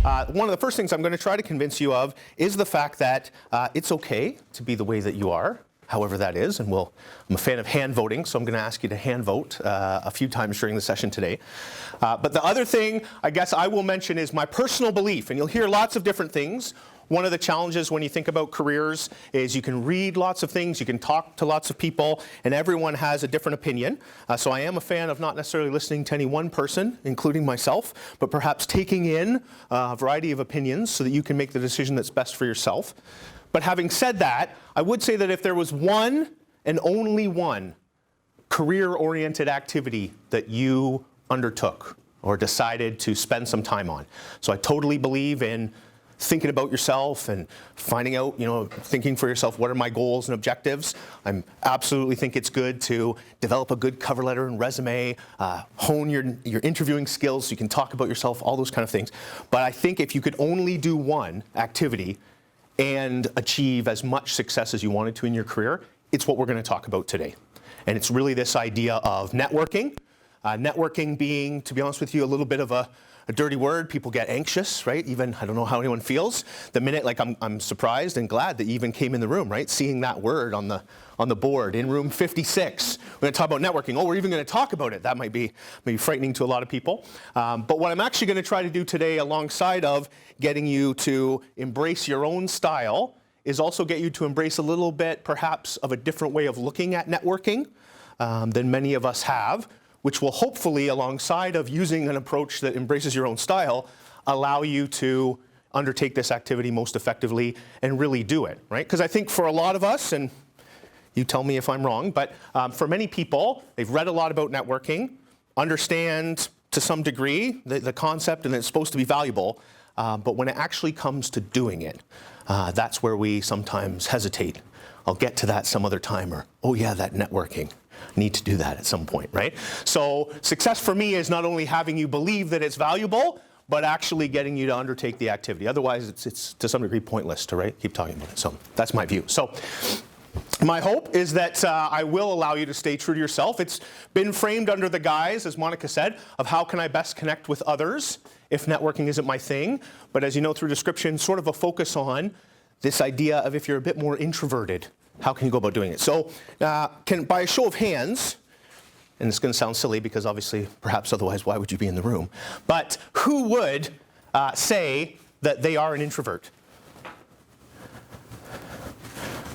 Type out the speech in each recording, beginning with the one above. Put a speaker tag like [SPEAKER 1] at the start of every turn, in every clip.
[SPEAKER 1] One of the first things I'm going to try to convince you of is the fact that it's okay to be the way that you are, however that is. And I'm a fan of hand voting, so I'm going to ask you to hand vote a few times during the session today. But the other thing I guess I will mention is my personal belief. And you'll hear lots of different things. One of the challenges when you think about careers is you can read lots of things, you can talk to lots of people, and everyone has a different opinion. So I am a fan of not necessarily listening to any one person, including myself, but perhaps taking in a variety of opinions so that you can make the decision that's best for yourself. But having said that, I would say that if there was one and only one career-oriented activity that you undertook or decided to spend some time on. So I totally believe in thinking about yourself and finding out, thinking for yourself, what are my goals and objectives? I absolutely think it's good to develop a good cover letter and resume, hone your interviewing skills so you can talk about yourself, all those kind of things. But I think if you could only do one activity and achieve as much success as you wanted to in your career, it's what we're going to talk about today. And it's really this idea of networking. Networking being, to be honest with you, a little bit of a dirty word. People get anxious, right? Even, I don't know how anyone feels. The minute, I'm surprised and glad that you even came in the room, right? Seeing that word on the board in room 56. We're going to talk about networking. Oh, we're even going to talk about it. That might be frightening to a lot of people. But what I'm actually going to try to do today, alongside of getting you to embrace your own style, is also get you to embrace a little bit, perhaps, of a different way of looking at networking than many of us have, which will hopefully, alongside of using an approach that embraces your own style, allow you to undertake this activity most effectively and really do it, right? Because I think for a lot of us, and you tell me if I'm wrong, but for many people, they've read a lot about networking, understand to some degree the concept, and it's supposed to be valuable, but when it actually comes to doing it, that's where we sometimes hesitate. I'll get to that some other time, or, oh yeah, that networking. Need to do that at some point, right? So success for me is not only having you believe that it's valuable, but actually getting you to undertake the activity. Otherwise, it's to some degree pointless to keep talking about it. So that's my view. So my hope is that I will allow you to stay true to yourself. It's been framed under the guise, as Monica said, of how can I best connect with others if networking isn't my thing. But as you know through description, sort of a focus on this idea of if you're a bit more introverted, how can you go about doing it? So by a show of hands, and it's going to sound silly because obviously, perhaps otherwise, why would you be in the room? But who would say that they are an introvert?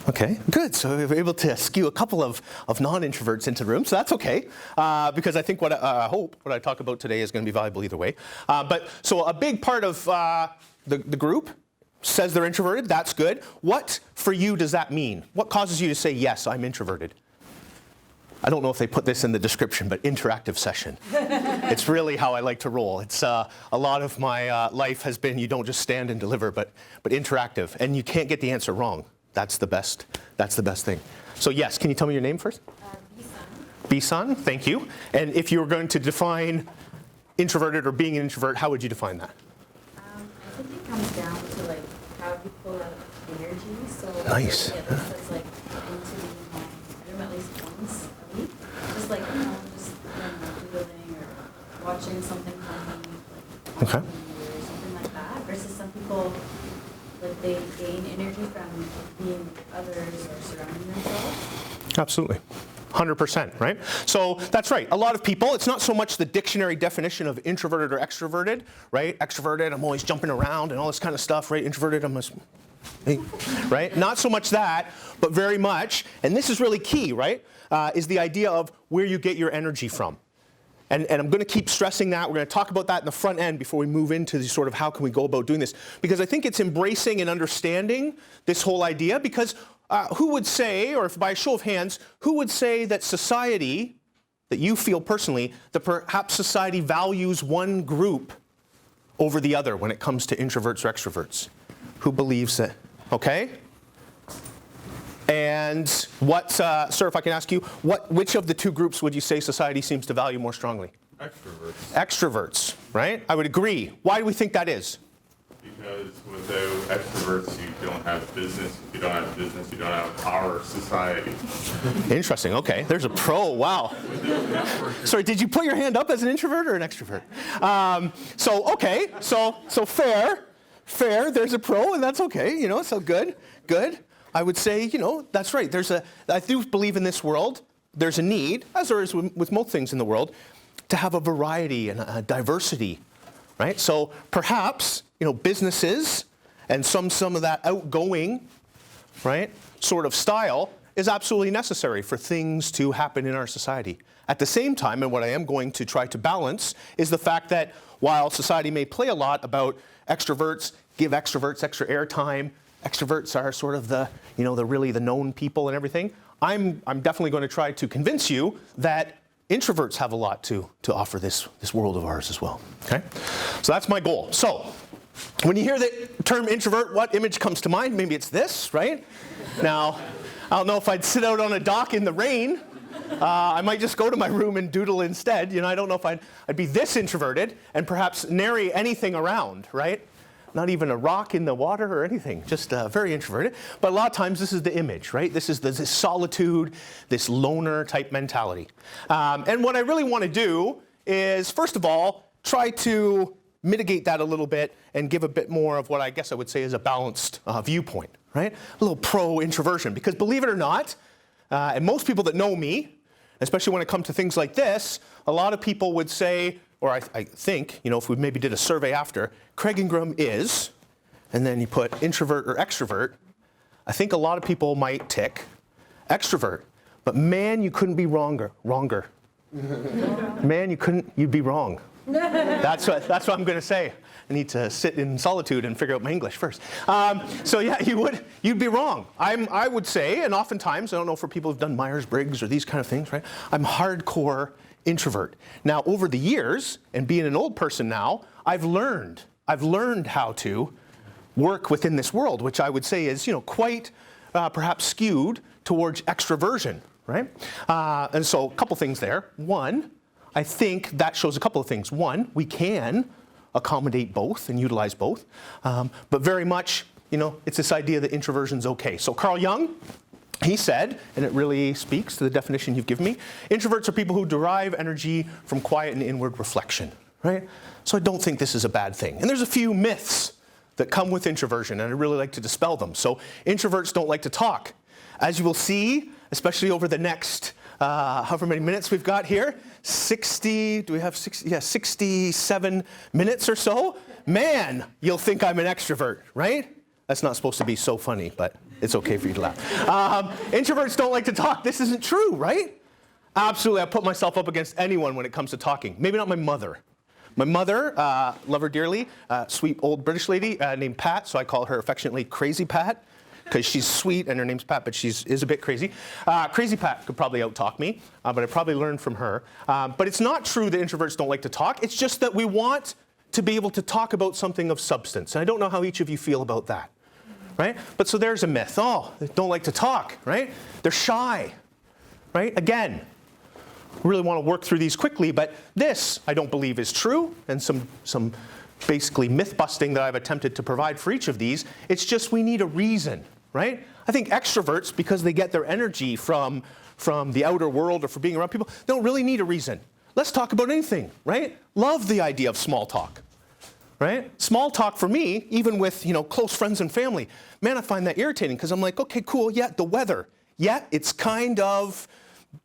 [SPEAKER 1] Okay, good. So we were able to skew a couple of non-introverts into the room, so that's okay. Because I think what I talk about today is going to be valuable either way. So a big part of the group says they're introverted. That's good. What, for you, does that mean? What causes you to say, yes, I'm introverted? I don't know if they put this in the description, but interactive session. It's really how I like to roll. It's a lot of my life has been you don't just stand and deliver, but interactive. And you can't get the answer wrong. That's the best thing. So yes, can you tell me your name first? Bisan, thank you. And if you were going to define introverted or being an introvert, how would you define that?
[SPEAKER 2] I think it comes down to how you pull out energy. So
[SPEAKER 1] nice.
[SPEAKER 2] It says into the room at least once a week. Just doodling or watching something funny,
[SPEAKER 1] okay.
[SPEAKER 2] Or something like that. Versus some people, they gain energy from being with others or surrounding themselves.
[SPEAKER 1] Absolutely. 100%, right? So that's right. A lot of people, it's not so much the dictionary definition of introverted or extroverted, right? Extroverted, I'm always jumping around and all this kind of stuff, right? Introverted, right? Not so much that, but very much, and this is really key, right? Is the idea of where you get your energy from. And I'm going to keep stressing that. We're going to talk about that in the front end before we move into the sort of how can we go about doing this. Because I think it's embracing and understanding this whole idea. Because who would say, or if by a show of hands, who would say that society, that you feel personally, that perhaps society values one group over the other when it comes to introverts or extroverts? Who believes that? Okay? And what, sir, if I can ask you, which of the two groups would you say society seems to value more strongly?
[SPEAKER 3] Extroverts.
[SPEAKER 1] Extroverts, right? I would agree. Why do we think that is?
[SPEAKER 3] Because without extroverts, you don't have business. If you don't have business, you don't have our society.
[SPEAKER 1] Interesting. Okay, there's a pro. Wow. Sorry, did you put your hand up as an introvert or an extrovert? So fair. There's a pro, and that's okay. So good. I would say, that's right. I do believe in this world, there's a need, as there is with most things in the world, to have a variety and a diversity, right? So perhaps, businesses and some of that outgoing, right, sort of style is absolutely necessary for things to happen in our society. At the same time, and what I am going to try to balance, is the fact that while society may play a lot about extroverts, give extroverts extra airtime, extroverts are sort of the really the known people and everything, I'm definitely going to try to convince you that introverts have a lot to offer this world of ours as well. Okay? So that's my goal. So when you hear the term introvert, what image comes to mind? Maybe it's this, right? Now, I don't know if I'd sit out on a dock in the rain. I might just go to my room and doodle instead. I don't know if I'd be this introverted and perhaps nary anything around, right? Not even a rock in the water or anything, just very introverted. But a lot of times this is the image, right? This is this solitude, this loner type mentality. And what I really want to do is, first of all, try to mitigate that a little bit and give a bit more of what I guess I would say is a balanced viewpoint, right? A little pro-introversion. Because believe it or not, and most people that know me, especially when it comes to things like this, a lot of people would say, or I think, if we maybe did a survey after, Craig Ingram is, and then you put introvert or extrovert, I think a lot of people might tick extrovert. But man, you couldn't be wronger. Man, you'd be wrong. That's what I'm going to say. I need to sit in solitude and figure out my English first. So yeah, you'd be wrong. I would say, and oftentimes, I don't know for people who've done Myers-Briggs or these kind of things, right? I'm hardcore introvert. Now, over the years, and being an old person now, I've learned how to work within this world, which I would say is, quite perhaps skewed towards extroversion, right? And so a couple things there. One, I think that shows a couple of things. One, we can accommodate both and utilize both, but very much, it's this idea that introversion's okay. So Carl Jung, he said, and it really speaks to the definition you've given me, introverts are people who derive energy from quiet and inward reflection, right? So I don't think this is a bad thing. And there's a few myths that come with introversion, and I'd really like to dispel them. So introverts don't like to talk. As you will see, especially over the next however many minutes we've got here, 67 minutes or so, man, you'll think I'm an extrovert, right? That's not supposed to be so funny, but it's okay for you to laugh. Introverts don't like to talk. This isn't true, right? Absolutely, I put myself up against anyone when it comes to talking. Maybe not my mother. My mother, love her dearly, sweet old British lady named Pat, so I call her affectionately Crazy Pat, because she's sweet and her name's Pat, but she is a bit crazy. Crazy Pat could probably out-talk me, but I probably learned from her. But it's not true that introverts don't like to talk. It's just that we want to be able to talk about something of substance. And I don't know how each of you feel about that, right? But so there's a myth. Oh, they don't like to talk, right? They're shy, right? Again, really want to work through these quickly, but this I don't believe is true, and some basically myth busting that I've attempted to provide for each of these. It's just we need a reason, right? I think extroverts, because they get their energy from the outer world or from being around people, they don't really need a reason. Let's talk about anything, right? Love the idea of small talk, right? Small talk for me, even with close friends and family, man, I find that irritating because I'm like, okay, cool, yeah, the weather, yeah, it's kind of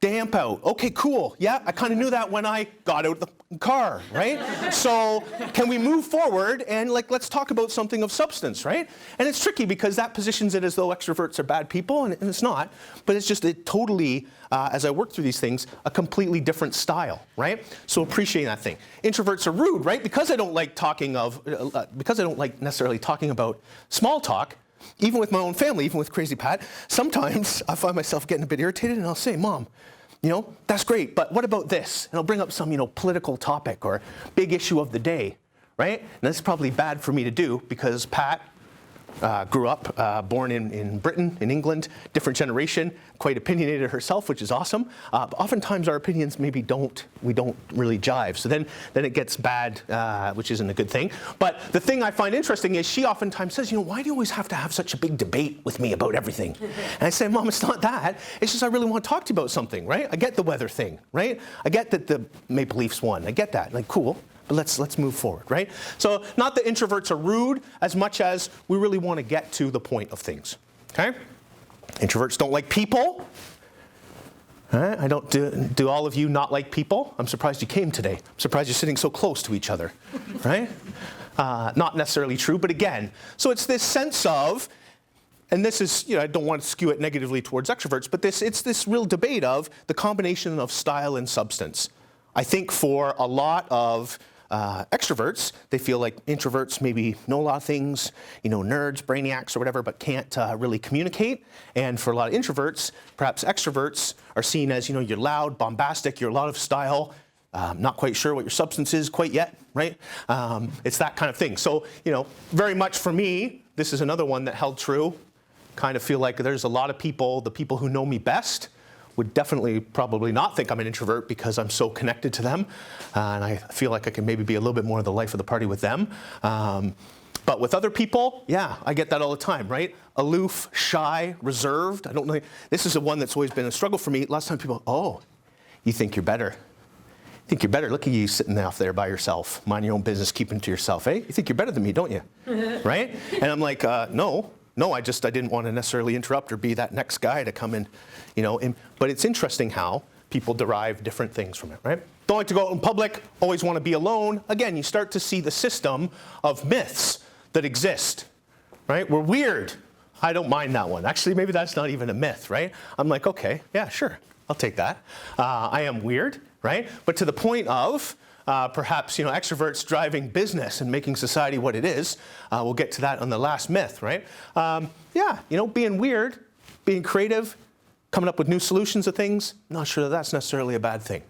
[SPEAKER 1] damp out. Okay, cool. Yeah, I kind of knew that when I got out of the car, right? So can we move forward and let's talk about something of substance, right? And it's tricky because that positions it as though extroverts are bad people, and it's not. But it's just totally, as I work through these things, a completely different style, right? So appreciating that thing. Introverts are rude, right? Because I don't like because I don't like necessarily talking about small talk. Even with my own family, even with Crazy Pat, sometimes I find myself getting a bit irritated and I'll say, Mom, that's great, but what about this? And I'll bring up some, political topic or big issue of the day, right? And that's probably bad for me to do because Pat grew up, born in Britain, in England, different generation, quite opinionated herself, which is awesome. But oftentimes our opinions maybe we don't really jive. So then it gets bad, which isn't a good thing. But the thing I find interesting is she oftentimes says, why do you always have to have such a big debate with me about everything? And I say, Mom, it's not that. It's just I really want to talk to you about something, right? I get the weather thing, right? I get that the Maple Leafs won. I get that. Like, cool. But let's move forward, right? So not that introverts are rude as much as we really want to get to the point of things, okay? Introverts don't like people. All right? I don't do all of you not like people? I'm surprised you came today. I'm surprised you're sitting so close to each other, right? Not necessarily true, but again, so it's this sense of, and this is, I don't want to skew it negatively towards extroverts, but it's this real debate of the combination of style and substance. I think for a lot of extroverts, they feel like introverts maybe know a lot of things, nerds, brainiacs, or whatever, but can't really communicate. And for a lot of introverts, perhaps extroverts are seen as, you're loud, bombastic, you're a lot of style, not quite sure what your substance is quite yet, right? It's that kind of thing. So, very much for me, this is another one that held true. Kind of feel like there's a lot of people, the people who know me best, would definitely probably not think I'm an introvert because I'm so connected to them. And I feel like I can maybe be a little bit more of the life of the party with them. But with other people, yeah, I get that all the time, right? Aloof, shy, reserved. I don't know. This is the one that's always been a struggle for me. Lots of times people, you think you're better. You think you're better. Look at you sitting off there by yourself, mind your own business, keeping to yourself, eh? You think you're better than me, don't you? Right? And I'm like, no, I didn't want to necessarily interrupt or be that next guy to come in, but it's interesting how people derive different things from it, right? Don't like to go out in public, always want to be alone. Again, you start to see the system of myths that exist, right? We're weird. I don't mind that one. Actually, maybe that's not even a myth, right? I'm like, okay, yeah, sure, I'll take that. I am weird, right? But to the point of, perhaps, extroverts driving business and making society what it is. We'll get to that on the last myth, right? Being weird, being creative, coming up with new solutions to things, not sure that that's necessarily a bad thing.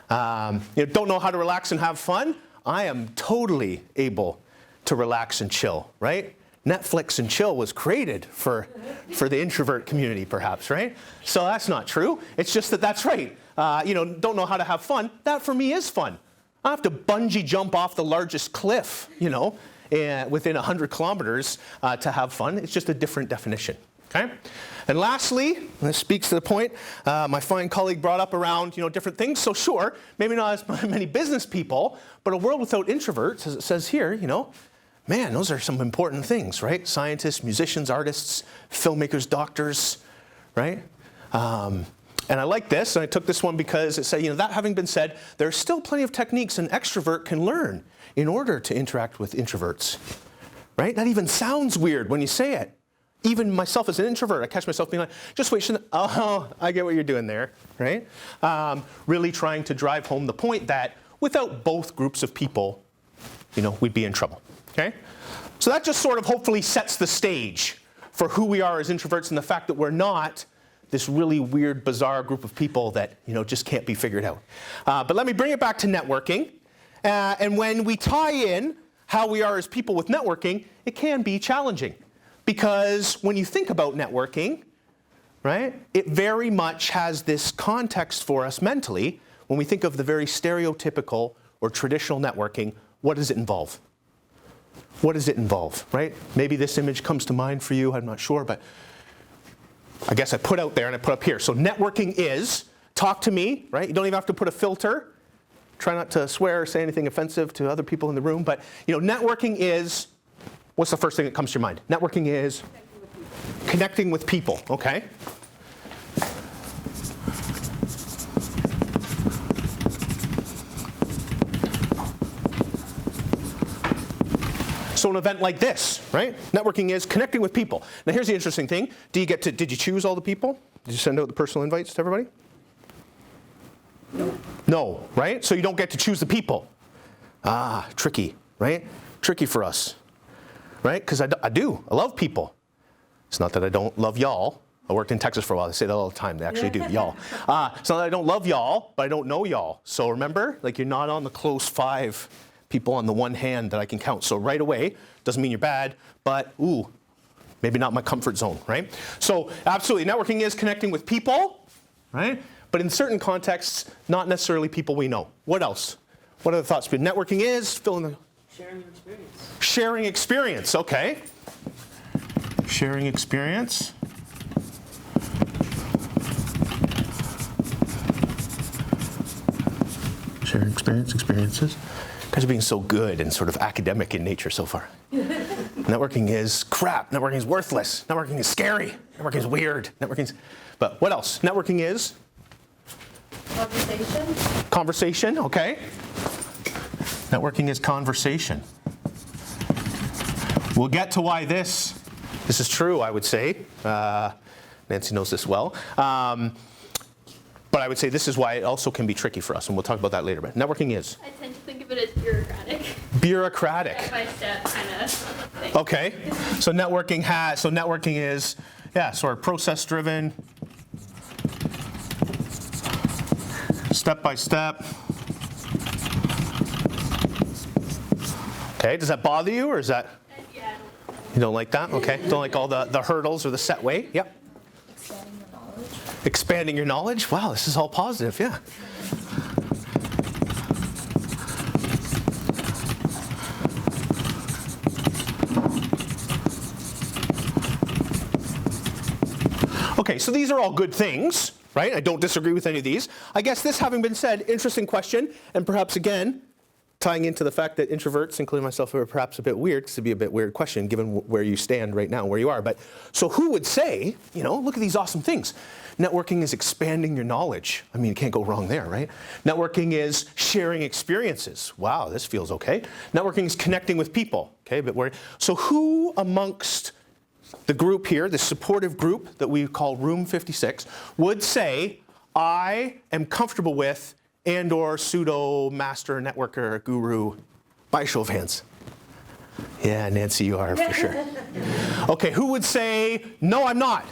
[SPEAKER 1] Don't know how to relax and have fun? I am totally able to relax and chill, right? Netflix and chill was created for the introvert community, perhaps, right? So that's not true. It's just that's right. Don't know how to have fun. That for me is fun. I have to bungee jump off the largest cliff, within 100 kilometers to have fun. It's just a different definition, okay? And lastly, and this speaks to the point, my fine colleague brought up around, different things. So sure, maybe not as many business people, but a world without introverts, as it says here, man, those are some important things, right? Scientists, musicians, artists, filmmakers, doctors, right? And I like this, and I took this one because it said, that having been said, there are still plenty of techniques an extrovert can learn in order to interact with introverts, right? That even sounds weird when you say it. Even myself as an introvert, I catch myself being like, just wait, I get what you're doing there, right? Really trying to drive home the point that without both groups of people, we'd be in trouble, okay? So that just sort of hopefully sets the stage for who we are as introverts and the fact that we're not this really weird, bizarre group of people that, just can't be figured out. But let me bring it back to networking. And when we tie in how we are as people with networking, it can be challenging. Because when you think about networking, right, it very much has this context for us mentally. When we think of the very stereotypical or traditional networking, what does it involve? What does it involve, right? Maybe this image comes to mind for you, I'm not sure, but I guess I put out there and I put up here. So networking is, talk to me, right? You don't even have to put a filter. Try not to swear or say anything offensive to other people in the room. But, networking is, what's the first thing that comes to your mind? Networking is connecting with people, okay? So an event like this, right? Networking is connecting with people. Now here's the interesting thing. Did you choose all the people? Did you send out the personal invites to everybody? No, right? So you don't get to choose the people. Tricky, right? Tricky for us, right? Because I do. I love people. It's not that I don't love y'all. I worked in Texas for a while. They say that all the time. They actually do, y'all. It's not that I don't love y'all, but I don't know y'all. So remember, you're not on the close 5 people on the one hand that I can count. So right away, doesn't mean you're bad, but maybe not my comfort zone, right? So absolutely, networking is connecting with people, right? But in certain contexts, not necessarily people we know. What else? What other thoughts? Networking is, fill in the...
[SPEAKER 4] Sharing your experience.
[SPEAKER 1] Sharing experience, okay. Sharing experience. Sharing experience, experiences. You guys are being so good and sort of academic in nature so far. Networking is crap. Networking is worthless. Networking is scary. Networking is weird. But what else? Networking is?
[SPEAKER 2] Conversation.
[SPEAKER 1] Conversation, okay. Networking is conversation. We'll get to why this is true, I would say. Nancy knows this well. But I would say this is why it also can be tricky for us, and we'll talk about that later. But networking is?
[SPEAKER 5] I tend to think of it as bureaucratic.
[SPEAKER 1] Bureaucratic.
[SPEAKER 5] Step-by-step kind of thing.
[SPEAKER 1] Okay. So networking is, yeah, sort of process-driven, step-by-step. Okay, does that bother you, or is that?
[SPEAKER 5] Yeah.
[SPEAKER 1] You don't like that? Okay. Don't like all the hurdles or the set way? Yep.
[SPEAKER 2] Expanding your knowledge.
[SPEAKER 1] Expanding your knowledge? Wow, this is all positive, yeah. Okay, so these are all good things, right? I don't disagree with any of these. I guess this having been said, interesting question, and perhaps again, tying into the fact that introverts, including myself, are perhaps a bit weird, because it'd be a bit weird question given where you stand right now, where you are. But so who would say, look at these awesome things. Networking is expanding your knowledge. I mean, you can't go wrong there, right? Networking is sharing experiences. Wow, this feels okay. Networking is connecting with people. Okay, so who amongst the group here, the supportive group that we call Room 56, would say, I am comfortable with and or pseudo master networker guru? By a show of hands. Yeah, Nancy, you are for sure. Okay, who would say, no, I'm not?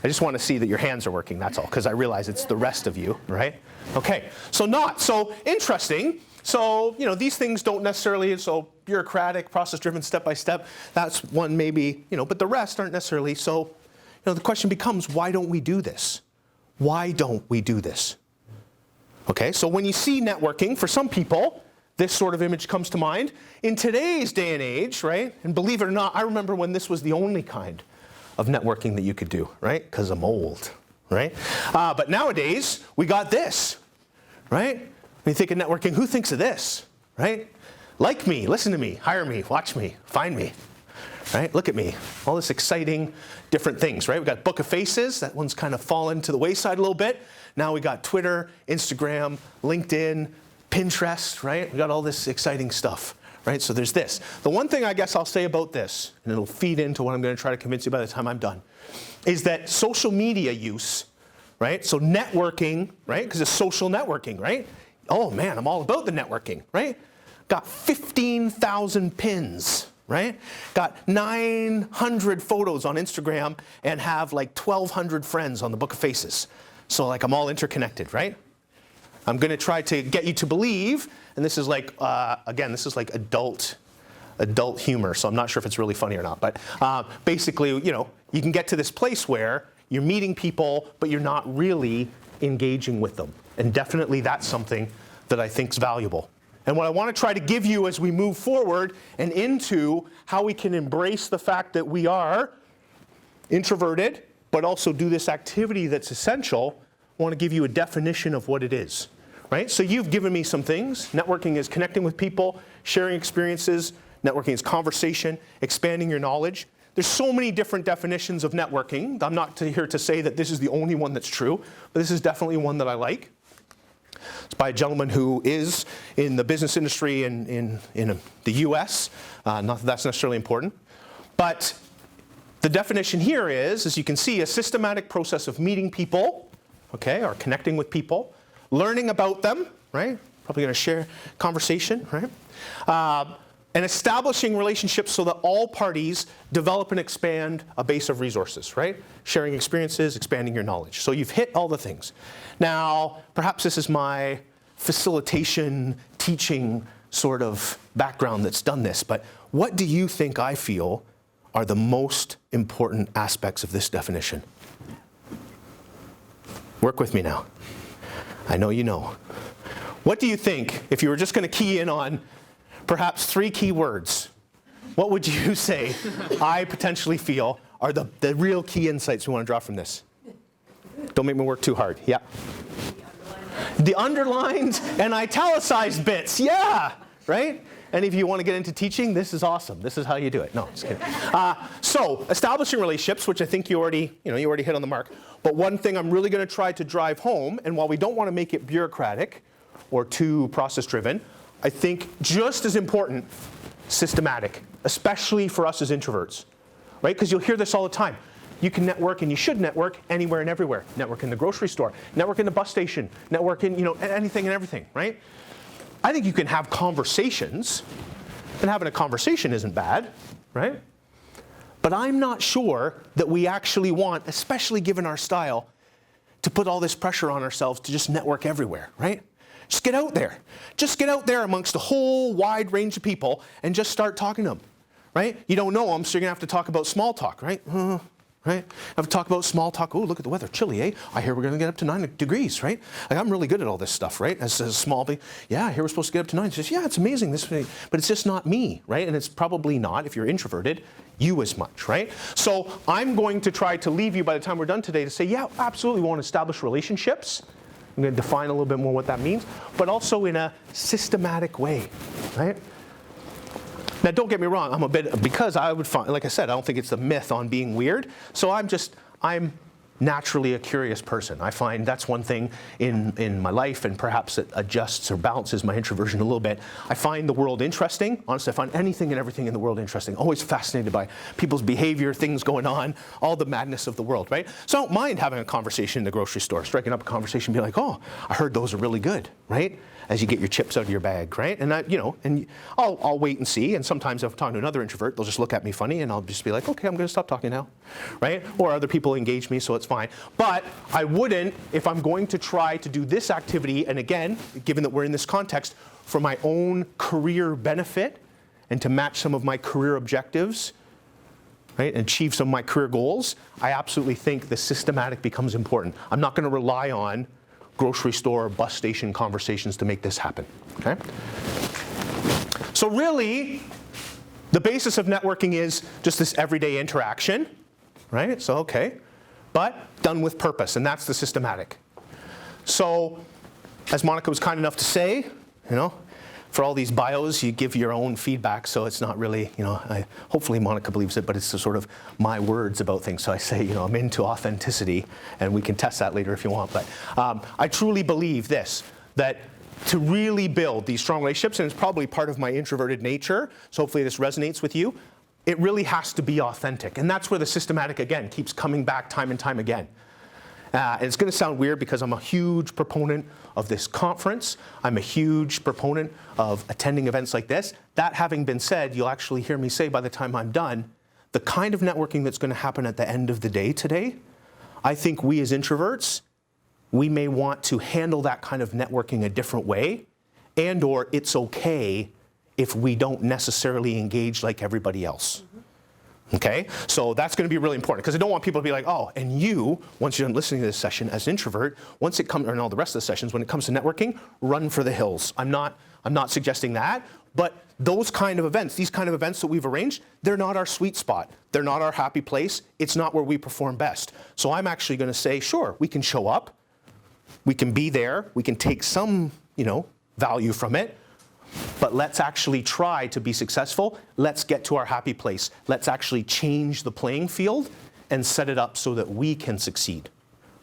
[SPEAKER 1] I just want to see that your hands are working, that's all, because I realize it's the rest of you, right? Okay, so not. So interesting. So, these things don't necessarily, so bureaucratic, process-driven, step-by-step, that's one maybe, but the rest aren't necessarily. So, the question becomes, why don't we do this? Why don't we do this? Okay, so when you see networking, for some people, this sort of image comes to mind. In today's day and age, right, and believe it or not, I remember when this was the only kind of networking that you could do, right, because I'm old, right? But nowadays, we got this, right? When you think of networking, who thinks of this, right? Like me, listen to me, hire me, watch me, find me, right? Look at me, all this exciting different things, right? We've got Book of Faces, that one's kind of fallen to the wayside a little bit. Now we got Twitter, Instagram, LinkedIn, Pinterest, right? We got all this exciting stuff, right? So there's this. The one thing I guess I'll say about this, and it'll feed into what I'm going to try to convince you by the time I'm done, is that social media use, right? So networking, right? Because it's social networking, right? Oh man, I'm all about the networking, right? Got 15,000 pins, right? Got 900 photos on Instagram and have like 1,200 friends on the Book of Faces. So like I'm all interconnected, right? I'm going to try to get you to believe, and this is like, again, this is like adult humor, so I'm not sure if it's really funny or not. But basically, you can get to this place where you're meeting people, but you're not really engaging with them. And definitely that's something that I think is valuable. And what I want to try to give you as we move forward and into how we can embrace the fact that we are introverted, but also do this activity that's essential, I want to give you a definition of what it is. Right? So you've given me some things. Networking is connecting with people, sharing experiences. Networking is conversation, expanding your knowledge. There's so many different definitions of networking. I'm not here to say that this is the only one that's true, but this is definitely one that I like. It's by a gentleman who is in the business industry in the US. Not that that's necessarily important. But the definition here is, as you can see, a systematic process of meeting people, okay, or connecting with people, learning about them, right? Probably going to share conversation, right? And establishing relationships so that all parties develop and expand a base of resources, right? Sharing experiences, expanding your knowledge. So you've hit all the things. Now, perhaps this is my facilitation, teaching sort of background that's done this, but what do you think I feel are the most important aspects of this definition? Work with me now. I know you know. What do you think, if you were just going to key in on perhaps 3 key words, what would you say I potentially feel are the real key insights we want to draw from this? Don't make me work too hard. Yeah. The underlined and italicized bits. Yeah. Right? Any of you want to get into teaching? This is awesome. This is how you do it. No, just kidding. So establishing relationships, which I think you already hit on the mark. But one thing I'm really going to try to drive home, and while we don't want to make it bureaucratic or too process-driven, I think just as important, systematic, especially for us as introverts, right? Because you'll hear this all the time. You can network, and you should network anywhere and everywhere. Network in the grocery store, network in the bus station, network in anything and everything, right? I think you can have conversations, and having a conversation isn't bad, right? But I'm not sure that we actually want, especially given our style, to put all this pressure on ourselves to just network everywhere, right? Just get out there. Just get out there amongst a whole wide range of people and just start talking to them, right? You don't know them, so you're going to have to talk about small talk, right? Right? Have to talk about small talk. Oh, look at the weather, chilly, eh? I hear we're going to get up to 9 degrees, right? Like, I'm really good at all this stuff, right? As a small, yeah, I hear we're supposed to get up to 9. She says, yeah, it's amazing, but it's just not me, right? And it's probably not, if you're introverted, you as much, right? So I'm going to try to leave you by the time we're done today to say, yeah, absolutely, we want to establish relationships. I'm going to define a little bit more what that means, but also in a systematic way, right? Now, don't get me wrong, because I would find, like I said, I don't think it's the myth on being weird. So I'm naturally a curious person. I find that's one thing in my life, and perhaps it adjusts or balances my introversion a little bit. I find the world interesting. Honestly, I find anything and everything in the world interesting. Always fascinated by people's behavior, things going on, all the madness of the world, right? So I don't mind having a conversation in the grocery store, striking up a conversation, and be like, oh, I heard those are really good, right? As you get your chips out of your bag, right? And I'll wait and see. And sometimes if I'm talking to another introvert, they'll just look at me funny, and I'll just be like, okay, I'm going to stop talking now, right? Or other people engage me, so it's fine. But I wouldn't, if I'm going to try to do this activity, and again, given that we're in this context, for my own career benefit and to match some of my career objectives, right, and achieve some of my career goals, I absolutely think the systematic becomes important. I'm not going to rely on grocery store, bus station conversations to make this happen, okay? So really, the basis of networking is just this everyday interaction, right? So, okay, but done with purpose, and that's the systematic. So, as Monica was kind enough to say, for all these bios, you give your own feedback, so it's not really, hopefully Monica believes it, but it's sort of my words about things. So I say, I'm into authenticity, and we can test that later if you want. But I truly believe this, that to really build these strong relationships, and it's probably part of my introverted nature, so hopefully this resonates with you, it really has to be authentic. And that's where the systematic, again, keeps coming back time and time again. And it's going to sound weird because I'm a huge proponent of this conference. I'm a huge proponent of attending events like this. That having been said, you'll actually hear me say by the time I'm done, the kind of networking that's going to happen at the end of the day today, I think we as introverts, we may want to handle that kind of networking a different way, and or it's okay if we don't necessarily engage like everybody else. Okay, so that's going to be really important, because I don't want people to be like, oh, and you, once you're done listening to this session as an introvert, once it comes, or all the rest of the sessions, when it comes to networking, run for the hills. I'm not suggesting that, but those kind of events, these kind of events that we've arranged, they're not our sweet spot. They're not our happy place. It's not where we perform best. So I'm actually going to say, sure, we can show up, we can be there, we can take some, value from it, but let's actually try to be successful. Let's get to our happy place. Let's actually change the playing field and set it up so that we can succeed,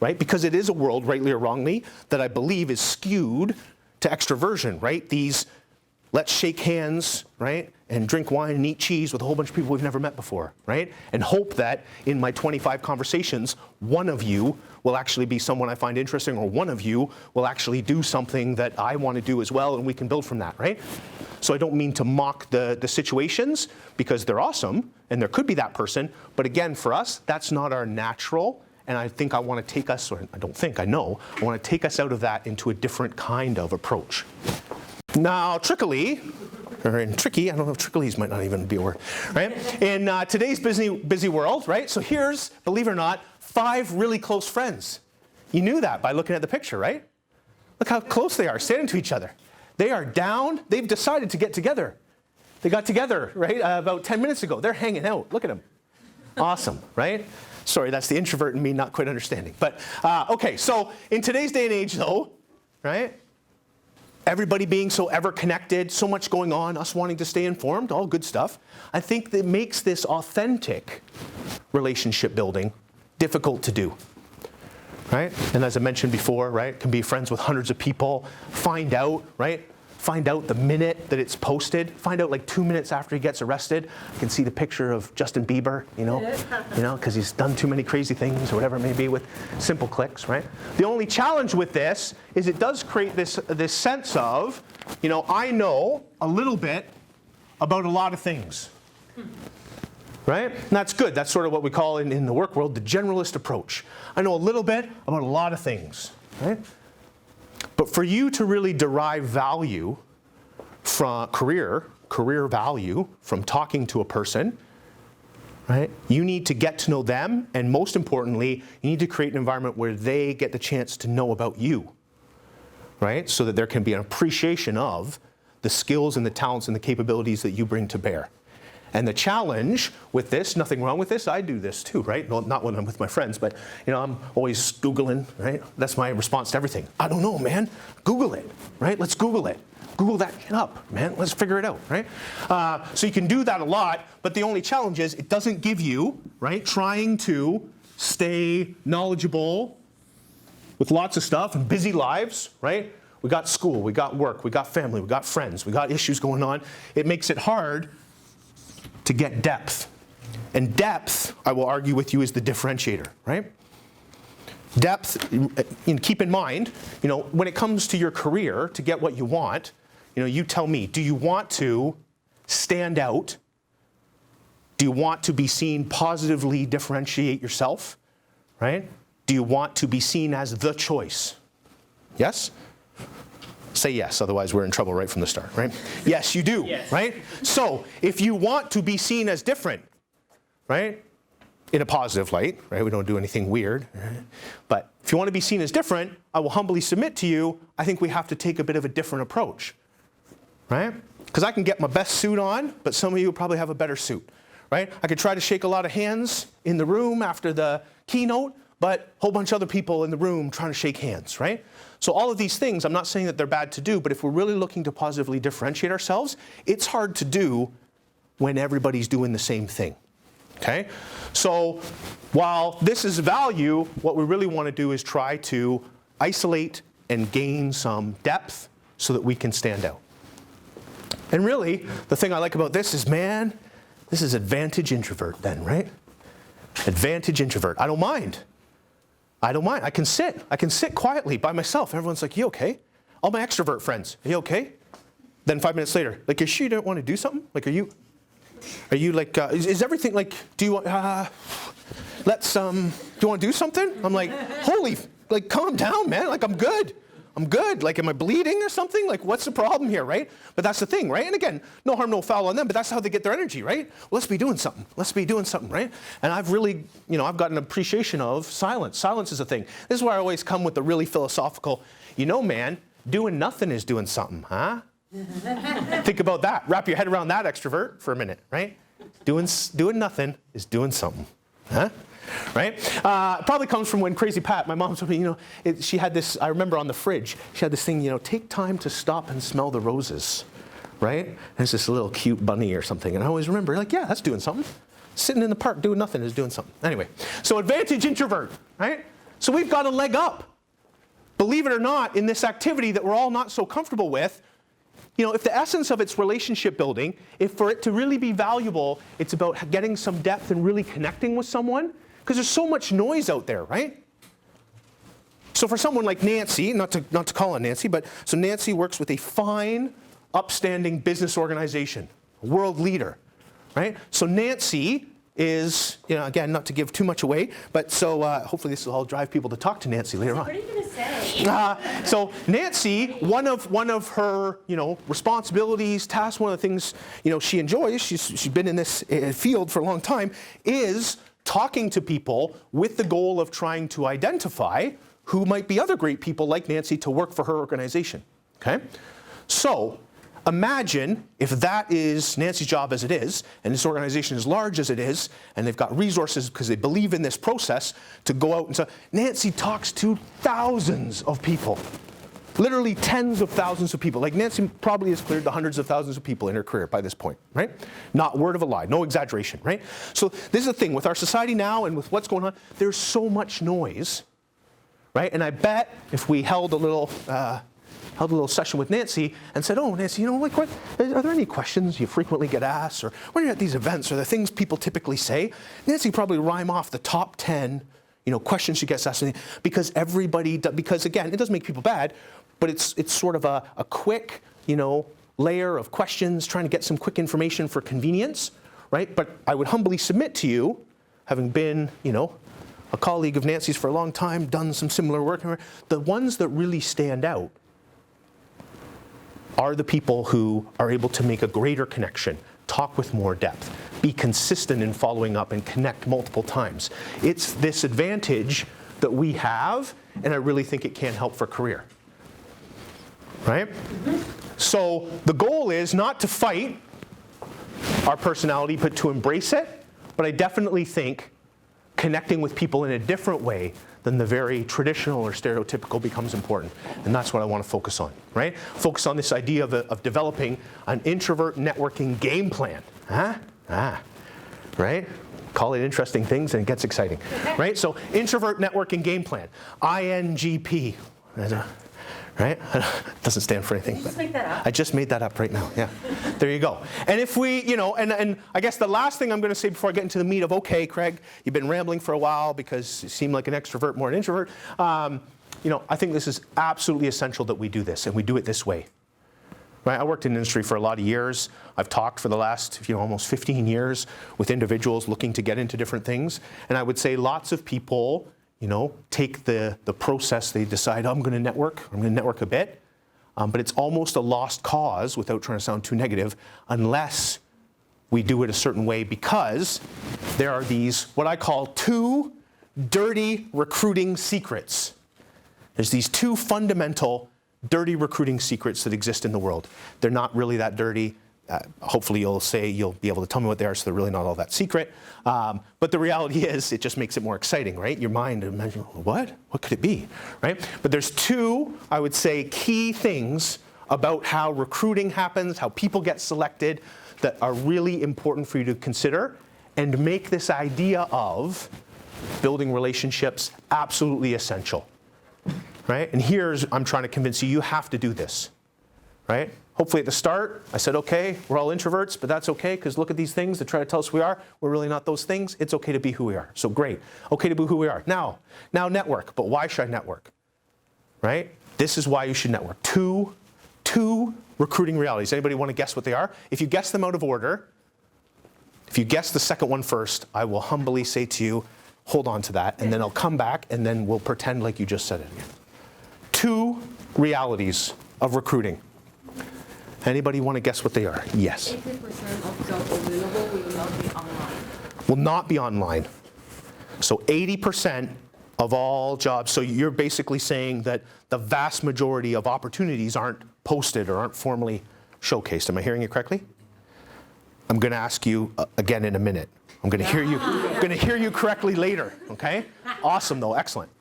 [SPEAKER 1] right? Because it is a world, rightly or wrongly, that I believe is skewed to extroversion, right? These let's shake hands, right? And drink wine and eat cheese with a whole bunch of people we've never met before, right? And hope that in my 25 conversations, one of you will actually be someone I find interesting, or one of you will actually do something that I want to do as well, and we can build from that, right? So I don't mean to mock the situations, because they're awesome, and there could be that person, but again, for us, that's not our natural, and I think I want to take us, or I don't think, I know, I want to take us out of that into a different kind of approach. Now, trickily, or in tricky, I don't know if tricklies might not even be a word, right? In today's busy world, right? So here's, believe it or not, 5 really close friends. You knew that by looking at the picture, right? Look how close they are, standing to each other. They are down, they've decided to get together. They got together, right, about 10 minutes ago. They're hanging out, look at them. Awesome, right? Sorry, that's the introvert in me not quite understanding. But, okay, so in today's day and age though, right? Everybody being so ever connected, so much going on, us wanting to stay informed, all good stuff. I think that makes this authentic relationship building difficult to do, right? And as I mentioned before, right, can be friends with hundreds of people, find out, right? Find out the minute that it's posted. Find out like 2 minutes after he gets arrested. I can see the picture of Justin Bieber, you know, because he's done too many crazy things or whatever it may be with simple clicks, right? The only challenge with this is it does create this sense of, you know, I know a little bit about a lot of things, right? And that's good. That's sort of what we call in the work world the generalist approach. I know a little bit about a lot of things, right? But for you to really derive value from career value from talking to a person, right? You need to get to know them, and most importantly, you need to create an environment where they get the chance to know about you, right? So that there can be an appreciation of the skills and the talents and the capabilities that you bring to bear. And the challenge with this, nothing wrong with this, I do this too, right? Well, not when I'm with my friends, but you know, I'm always Googling, right? That's my response to everything. I don't know, man. Google it, right? Let's Google it. Google that up, man. Let's figure it out, right? So you can do that a lot, but the only challenge is it doesn't give you, right, trying to stay knowledgeable with lots of stuff and busy lives, right? We got school, we got work, we got family, we got friends, we got issues going on. It makes it hard to get depth. And depth, I will argue with you, is the differentiator, right? Depth, and keep in mind, you know, when it comes to your career, to get what you want, you know, you tell me, do you want to stand out? Do you want to be seen positively differentiate yourself, right? Do you want to be seen as the choice? Yes? Say yes, otherwise we're in trouble right from the start, right? Yes, you do, yes. Right? So, if you want to be seen as different, right? In a positive light, right? We don't do anything weird. Right? But if you want to be seen as different, I will humbly submit to you, I think we have to take a bit of a different approach, right? Because I can get my best suit on, but some of you probably have a better suit, right? I could try to shake a lot of hands in the room after the keynote, but a whole bunch of other people in the room trying to shake hands, right? So all of these things, I'm not saying that they're bad to do, but if we're really looking to positively differentiate ourselves, it's hard to do when everybody's doing the same thing, okay? So while this is value, what we really want to do is try to isolate and gain some depth so that we can stand out. And really, the thing I like about this is, man, this is advantage introvert then, right? Advantage introvert. I don't mind. I don't mind. I can sit quietly by myself. Everyone's like, you okay? All my extrovert friends, are you okay? Then 5 minutes later, like, you sure you don't want to do something? Like, are you like, is everything like, do you want, do you want to do something? I'm like, holy, like, calm down, man. Like, I'm good. Like, am I bleeding or something? Like, what's the problem here, right? But that's the thing, right? And again, no harm, no foul on them, but that's how they get their energy, right? Well, let's be doing something. Let's be doing something, right? And I've really, you know, I've got an appreciation of silence. Silence is a thing. This is where I always come with the really philosophical, you know, man, doing nothing is doing something, huh? Think about that. Wrap your head around that, extrovert, for a minute, right? Doing nothing is doing something, huh? Right? Probably comes from when Crazy Pat, my mom told me, you know, she had this, I remember on the fridge, she had this thing, you know, take time to stop and smell the roses, right? And it's this little cute bunny or something. And I always remember, like, yeah, that's doing something. Sitting in the park doing nothing is doing something. Anyway, so advantage introvert, right? So we've got a leg up. Believe it or not, in this activity that we're all not so comfortable with, you know, if the essence of it's relationship building, if for it to really be valuable, it's about getting some depth and really connecting with someone, because there's so much noise out there, right? So for someone like Nancy, not to call on Nancy, but so Nancy works with a fine, upstanding business organization, a world leader, right? So Nancy is, again, not to give too much away, but so hopefully this will all drive people to talk to Nancy later on.
[SPEAKER 2] What are you going to say?
[SPEAKER 1] So Nancy, one of her, responsibilities, tasks, one of the things, she enjoys, she's been in this field for a long time, is talking to people with the goal of trying to identify who might be other great people like Nancy to work for her organization, okay? So imagine if that is Nancy's job as it is, and this organization is large as it is, and they've got resources because they believe in this process to go out and so Nancy talks to thousands of people, literally tens of thousands of people. Like Nancy probably has cleared the hundreds of thousands of people in her career by this point, right? Not word of a lie, no exaggeration, right? So this is the thing with our society now and with what's going on, there's so much noise, right? And I bet if we held a little session with Nancy and said, oh, Nancy, what, are there any questions you frequently get asked? Or when you're at these events, or the things people typically say? Nancy probably rhyme off the top 10, questions she gets asked. Because because again, it doesn't make people bad, but it's sort of a quick, layer of questions, trying to get some quick information for convenience, right? But I would humbly submit to you, having been, a colleague of Nancy's for a long time, done some similar work, the ones that really stand out are the people who are able to make a greater connection, talk with more depth, be consistent in following up and connect multiple times. It's this advantage that we have, and I really think it can help for career, right? So the goal is not to fight our personality, but to embrace it. But I definitely think connecting with people in a different way than the very traditional or stereotypical becomes important. And that's what I want to focus on, right? Focus on this idea of developing an introvert networking game plan. Right? Call it interesting things and it gets exciting, right? So introvert networking game plan, INGP, right? Doesn't stand for anything.
[SPEAKER 2] Did you just make that up?
[SPEAKER 1] I just made that up right now, yeah. There you go. And if we, and I guess the last thing I'm going to say before I get into the meat of, okay, Craig, you've been rambling for a while because you seem like an extrovert more than an introvert. I think this is absolutely essential that we do this, and we do it this way. Right? I worked in the industry for a lot of years. I've talked for the last, almost 15 years with individuals looking to get into different things. And I would say lots of people, take the process, they decide, I'm going to network a bit. But it's almost a lost cause, without trying to sound too negative, unless we do it a certain way, because there are these, what I call 2 dirty recruiting secrets. There's these 2 fundamental dirty recruiting secrets that exist in the world. They're not really that dirty. Hopefully you'll be able to tell me what they are, so they're really not all that secret. But the reality is, it just makes it more exciting, right? Your mind imagine, what could it be, right? But there's 2, I would say, key things about how recruiting happens, how people get selected, that are really important for you to consider and make this idea of building relationships absolutely essential, right? And I'm trying to convince you, you have to do this, right? Hopefully at the start, I said, okay, we're all introverts, but that's okay, because look at these things that try to tell us we are. We're really not those things. It's okay to be who we are. So great. Okay to be who we are. Now network. But why should I network? Right? This is why you should network. Two recruiting realities. Anybody want to guess what they are? If you guess them out of order, if you guess the second one first, I will humbly say to you, hold on to that, and then I'll come back, and then we'll pretend like you just said it again. 2 realities of recruiting. Anybody want to guess what they are? Yes.
[SPEAKER 4] 80% of jobs available will not be online.
[SPEAKER 1] Will not be online. So 80% of all jobs. So you're basically saying that the vast majority of opportunities aren't posted or aren't formally showcased. Am I hearing you correctly? I'm going to ask you again in a minute. I'm going to hear you correctly later. Okay? Awesome though. Excellent.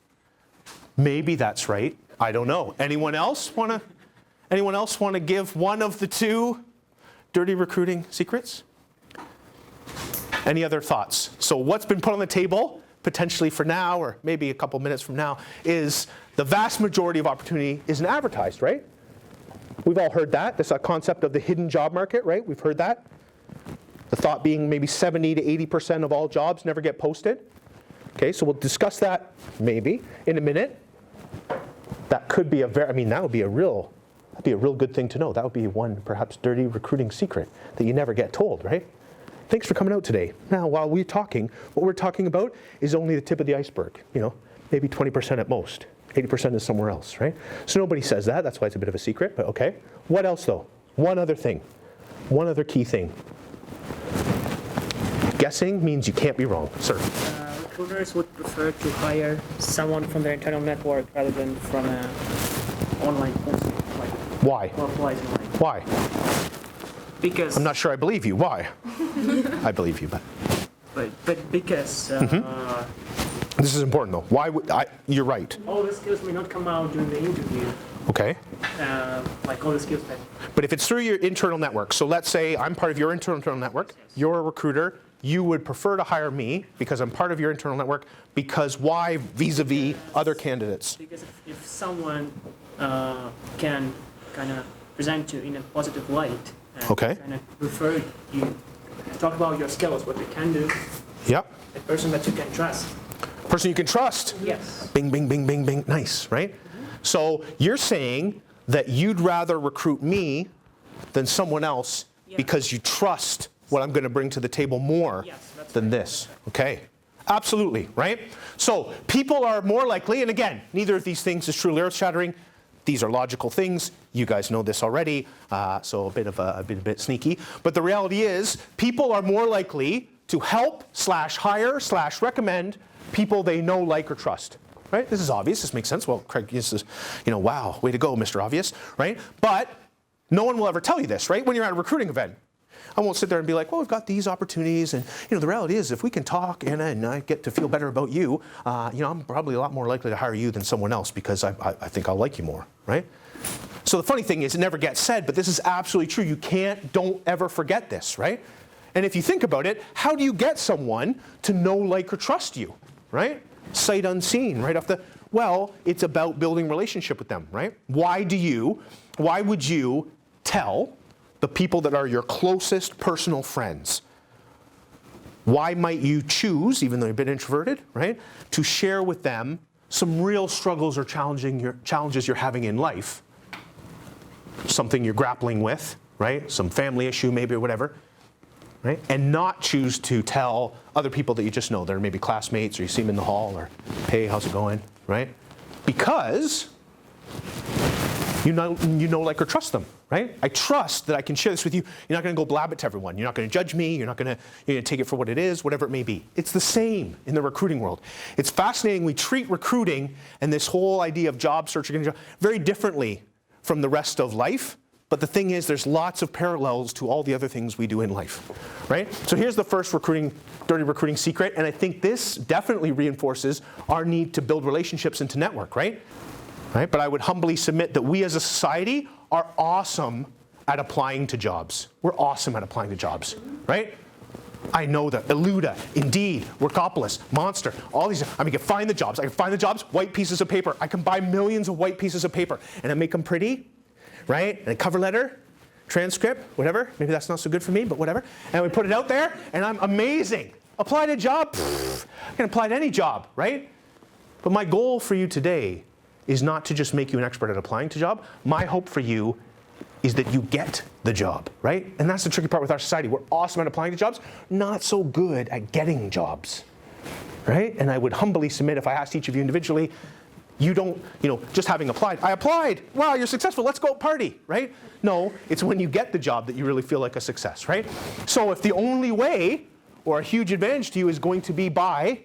[SPEAKER 1] Maybe that's right. I don't know. Anyone else want to give one of the 2 dirty recruiting secrets? Any other thoughts? So what's been put on the table, potentially for now, or maybe a couple minutes from now, is the vast majority of opportunity isn't advertised, right? We've all heard that. This concept of the hidden job market, right? We've heard that. The thought being maybe 70 to 80% of all jobs never get posted. Okay, so we'll discuss that maybe in a minute. That could be that would be a real good thing to know. That would be one perhaps dirty recruiting secret that you never get told, right? thanks for coming out today. Now, while we're talking, what we're talking about is only the tip of the iceberg, maybe 20% at most. 80% is somewhere else, right? So nobody says that. That's why it's a bit of a secret, but okay. What else, though? One other thing. One other key thing. Guessing means you can't be wrong. Sir.
[SPEAKER 6] Recruiters would prefer to hire someone from their internal network rather than from an online person.
[SPEAKER 1] Why?
[SPEAKER 6] Or applies online.
[SPEAKER 1] Why?
[SPEAKER 6] Because
[SPEAKER 1] I'm not sure I believe you. Why? I believe you, but
[SPEAKER 6] because
[SPEAKER 1] this is important though. Why would you're right.
[SPEAKER 6] all the skills may not come out during the interview.
[SPEAKER 1] Okay.
[SPEAKER 6] Like all the skills that.
[SPEAKER 1] But if it's through your internal network, so let's say I'm part of your internal network, you're a recruiter, you would prefer to hire me because I'm part of your internal network, because why vis-a-vis other candidates?
[SPEAKER 6] Because if someone can kind of present you in a positive light and
[SPEAKER 1] Okay.
[SPEAKER 6] kind of refer you, talk about your skills, what you can do,
[SPEAKER 1] Yep.
[SPEAKER 6] a person that you can trust.
[SPEAKER 1] Person you can trust.
[SPEAKER 6] Yes.
[SPEAKER 1] Bing, bing, bing, bing, bing. Nice, right? So you're saying that you'd rather recruit me than someone else because you trust what I'm going to bring to the table more than this. Okay. Absolutely, right? So people are more likely, and again, neither of these things is truly earth-shattering. These are logical things. You guys know this already, so a bit sneaky. But the reality is, people are more likely to help / hire / recommend people they know, like, or trust. Right? This is obvious. This makes sense. Well, Craig, this is, wow, way to go, Mr. Obvious, right? But no one will ever tell you this, right? When you're at a recruiting event, I won't sit there and be like, well, we've got these opportunities, and the reality is, if we can talk and I get to feel better about you, I'm probably a lot more likely to hire you than someone else because I think I'll like you more, right? So the funny thing is, it never gets said, but this is absolutely true. Don't ever forget this, right? And if you think about it, how do you get someone to know, like, or trust you, right? Sight unseen, right off the, well, it's about building relationship with them, right? Why would you tell the people that are your closest personal friends? Why might you choose, even though you've been introverted, right, to share with them some real struggles or challenges you're having in life, something you're grappling with, right, some family issue maybe or whatever, right? And not choose to tell other people that you just know. They're maybe classmates, or you see them in the hall, or, hey, how's it going, right? Because you know, like, or trust them, right? I trust that I can share this with you. You're not going to go blab it to everyone. You're not going to judge me. You're going to take it for what it is, whatever it may be. It's the same in the recruiting world. It's fascinating. We treat recruiting and this whole idea of job searching very differently from the rest of life. But the thing is, there's lots of parallels to all the other things we do in life, right? So here's the first dirty recruiting secret, and I think this definitely reinforces our need to build relationships and to network, right? But I would humbly submit that we as a society are awesome at applying to jobs. We're awesome at applying to jobs, right? I know that. Eluda, Indeed, Workopolis, Monster, all these. I can find the jobs. I can find the jobs, white pieces of paper. I can buy millions of white pieces of paper, and I make them pretty. Right? And a cover letter, transcript, whatever. Maybe that's not so good for me, but whatever. And we put it out there, and I'm amazing. Apply to a job? I can apply to any job, right? But my goal for you today is not to just make you an expert at applying to a job. My hope for you is that you get the job, right? And that's the tricky part with our society. We're awesome at applying to jobs, not so good at getting jobs, right? And I would humbly submit, if I asked each of you individually, you don't, just having applied. I applied. Wow, you're successful. Let's go party, right? No, it's when you get the job that you really feel like a success, right? So if the only way or a huge advantage to you is going to be by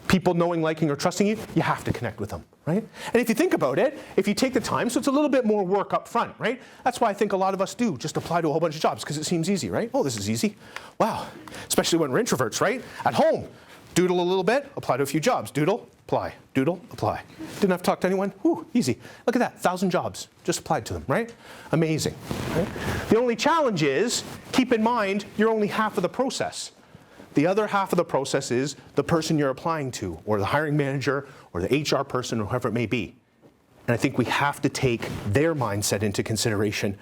[SPEAKER 1] people knowing, liking, or trusting you, you have to connect with them, right? And if you think about it, if you take the time, so it's a little bit more work up front, right? That's why I think a lot of us do just apply to a whole bunch of jobs because it seems easy, right? Oh, this is easy. Wow. Especially when we're introverts, right? At home. Doodle a little bit, apply to a few jobs. Doodle, apply. Doodle, apply. Didn't have to talk to anyone. Whew, easy. Look at that, 1,000 jobs. Just applied to them, right? Amazing. Right? The only challenge is, keep in mind, you're only half of the process. The other half of the process is the person you're applying to, or the hiring manager, or the HR person, or whoever it may be. And I think we have to take their mindset into consideration,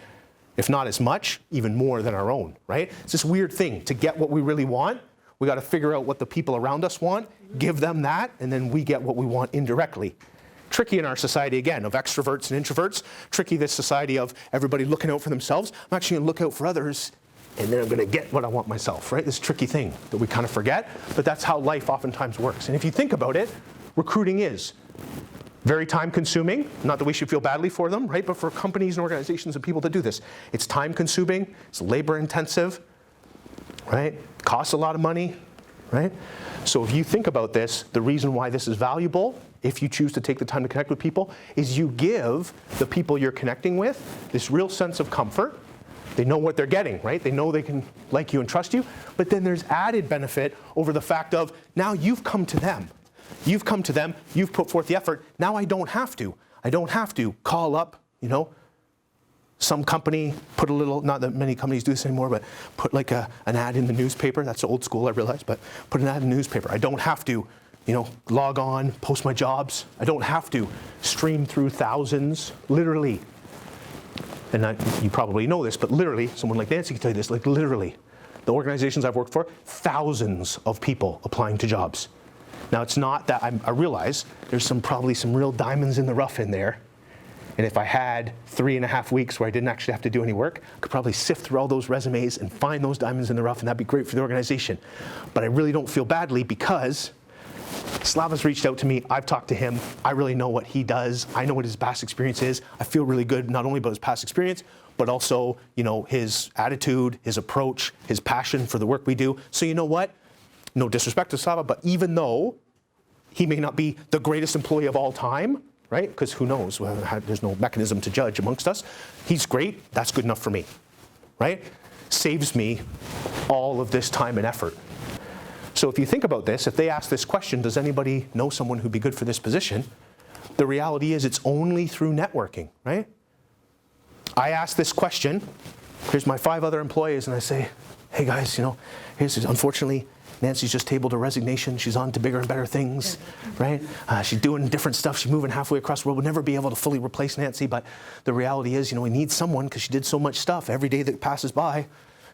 [SPEAKER 1] if not as much, even more than our own, right? It's this weird thing. To get what we really want, we got to figure out what the people around us want, give them that, and then we get what we want indirectly. Tricky in our society, again, of extroverts and introverts. Tricky this society of everybody looking out for themselves. I'm actually going to look out for others and then I'm going to get what I want myself, right? This tricky thing that we kind of forget, but that's how life oftentimes works. And if you think about it, recruiting is very time consuming, not that we should feel badly for them, right? But for companies and organizations and people to do this, it's time consuming, it's labor intensive, right? Costs a lot of money, right? So if you think about this, the reason why this is valuable, if you choose to take the time to connect with people, is you give the people you're connecting with this real sense of comfort. They know what they're getting, right? They know they can like you and trust you. But then there's added benefit over the fact of now you've come to them. You've come to them, you've put forth the effort. Now I don't have to. I don't have to call up, some company, put a little, not that many companies do this anymore, but put like an ad in the newspaper. That's old school, I realize, but put an ad in the newspaper. I don't have to, log on, post my jobs. I don't have to stream through thousands, literally. And you probably know this, but literally, someone like Nancy can tell you this, like literally, the organizations I've worked for, thousands of people applying to jobs. Now, it's not that I realize there's probably some real diamonds in the rough in there. And if I had 3.5 weeks where I didn't actually have to do any work, I could probably sift through all those resumes and find those diamonds in the rough, and that'd be great for the organization. But I really don't feel badly because Slava's reached out to me. I've talked to him. I really know what he does. I know what his past experience is. I feel really good not only about his past experience, but also, his attitude, his approach, his passion for the work we do. So you know what? No disrespect to Slava, but even though he may not be the greatest employee of all time, right? Because who knows? Well, there's no mechanism to judge amongst us. He's great. That's good enough for me, right? Saves me all of this time and effort. So if you think about this, if they ask this question, does anybody know someone who'd be good for this position? The reality is it's only through networking, right? I ask this question. Here's my 5 other employees, and I say, hey guys, unfortunately, Nancy's just tabled a resignation. She's on to bigger and better things, right? She's doing different stuff. She's moving halfway across the world. We'll never be able to fully replace Nancy, but the reality is, we need someone because she did so much stuff. Every day that passes by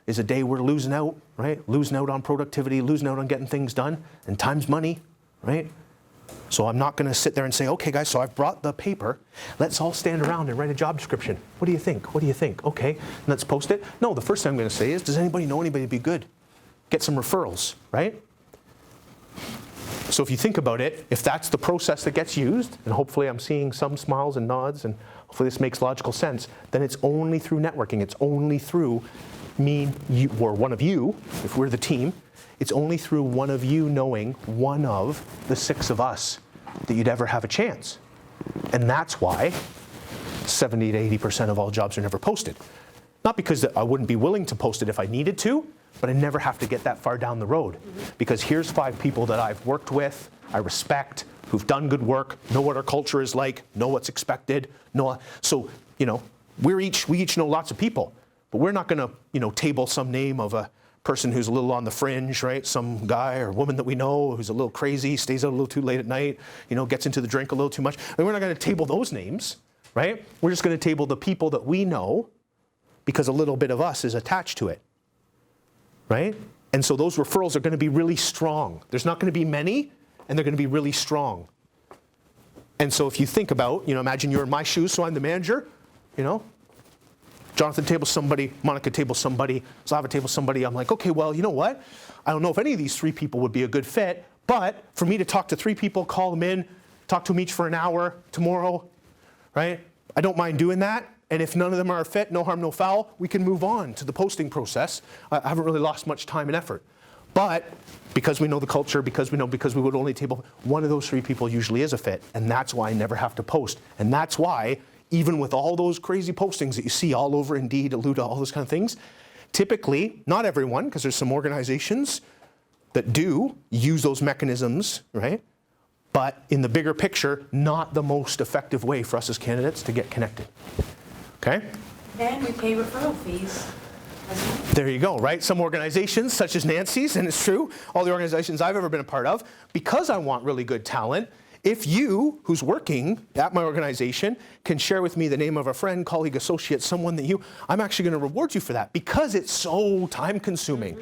[SPEAKER 1] is a day we're losing out, right? Losing out on productivity, losing out on getting things done, and time's money, right? So I'm not going to sit there and say, okay, guys, so I've brought the paper. Let's all stand around and write a job description. What do you think? What do you think? Okay, let's post it. No, the first thing I'm going to say is, does anybody know anybody who'd be good? Get some referrals, right? So if you think about it, if that's the process that gets used, and hopefully I'm seeing some smiles and nods, and hopefully this makes logical sense, then it's only through networking. It's only through me, you, or one of you, if we're the team, it's only through one of you knowing one of the 6 of us that you'd ever have a chance. And that's why 70 to 80% of all jobs are never posted. Not because I wouldn't be willing to post it if I needed to, but I never have to get that far down the road. Because here's 5 people that I've worked with, I respect, who've done good work, know what our culture is like, know what's expected. So, we each know lots of people, but we're not going to, table some name of a person who's a little on the fringe, right? Some guy or woman that we know who's a little crazy, stays out a little too late at night, gets into the drink a little too much. And we're not going to table those names, right? We're just going to table the people that we know because a little bit of us is attached to it. Right? And so those referrals are going to be really strong. There's not going to be many, and they're going to be really strong. And so if you think about, imagine you're in my shoes, so I'm the manager, Jonathan tables somebody, Monica tables somebody, Slava tables somebody. I'm like, okay, well, you know what? I don't know if any of these 3 people would be a good fit, but for me to talk to 3 people, call them in, talk to them each for an hour tomorrow, right? I don't mind doing that. And if none of them are a fit, no harm, no foul, we can move on to the posting process. I haven't really lost much time and effort. But because we know the culture, because we would only table, one of those 3 people usually is a fit. And that's why I never have to post. And that's why, even with all those crazy postings that you see all over Indeed, Alluda, all those kind of things, typically, not everyone, because there's some organizations that do use those mechanisms, right? But in the bigger picture, not the most effective way for us as candidates to get connected. Okay?
[SPEAKER 2] And we pay referral fees.
[SPEAKER 1] There you go, right? Some organizations, such as Nancy's, and it's true, all the organizations I've ever been a part of, because I want really good talent, if you, who's working at my organization, can share with me the name of a friend, colleague, associate, someone that I'm actually going to reward you for that because it's so time-consuming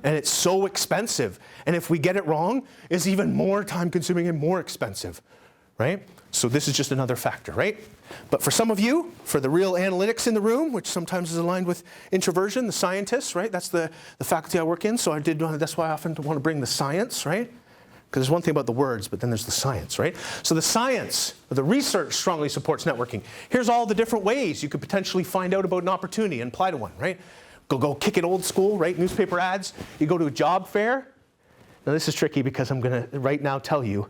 [SPEAKER 1] and it's so expensive. And if we get it wrong, it's even more time-consuming and more expensive, right? So this is just another factor, right? But for some of you, for the real analytics in the room, which sometimes is aligned with introversion, the scientists, right? That's the faculty I work in, so that's why I often want to bring the science, right? Because there's one thing about the words, but then there's the science, right? So the science, the research strongly supports networking. Here's all the different ways you could potentially find out about an opportunity and apply to one, right? Go kick it old school, right? Newspaper ads. You go to a job fair. Now this is tricky because I'm going to right now tell you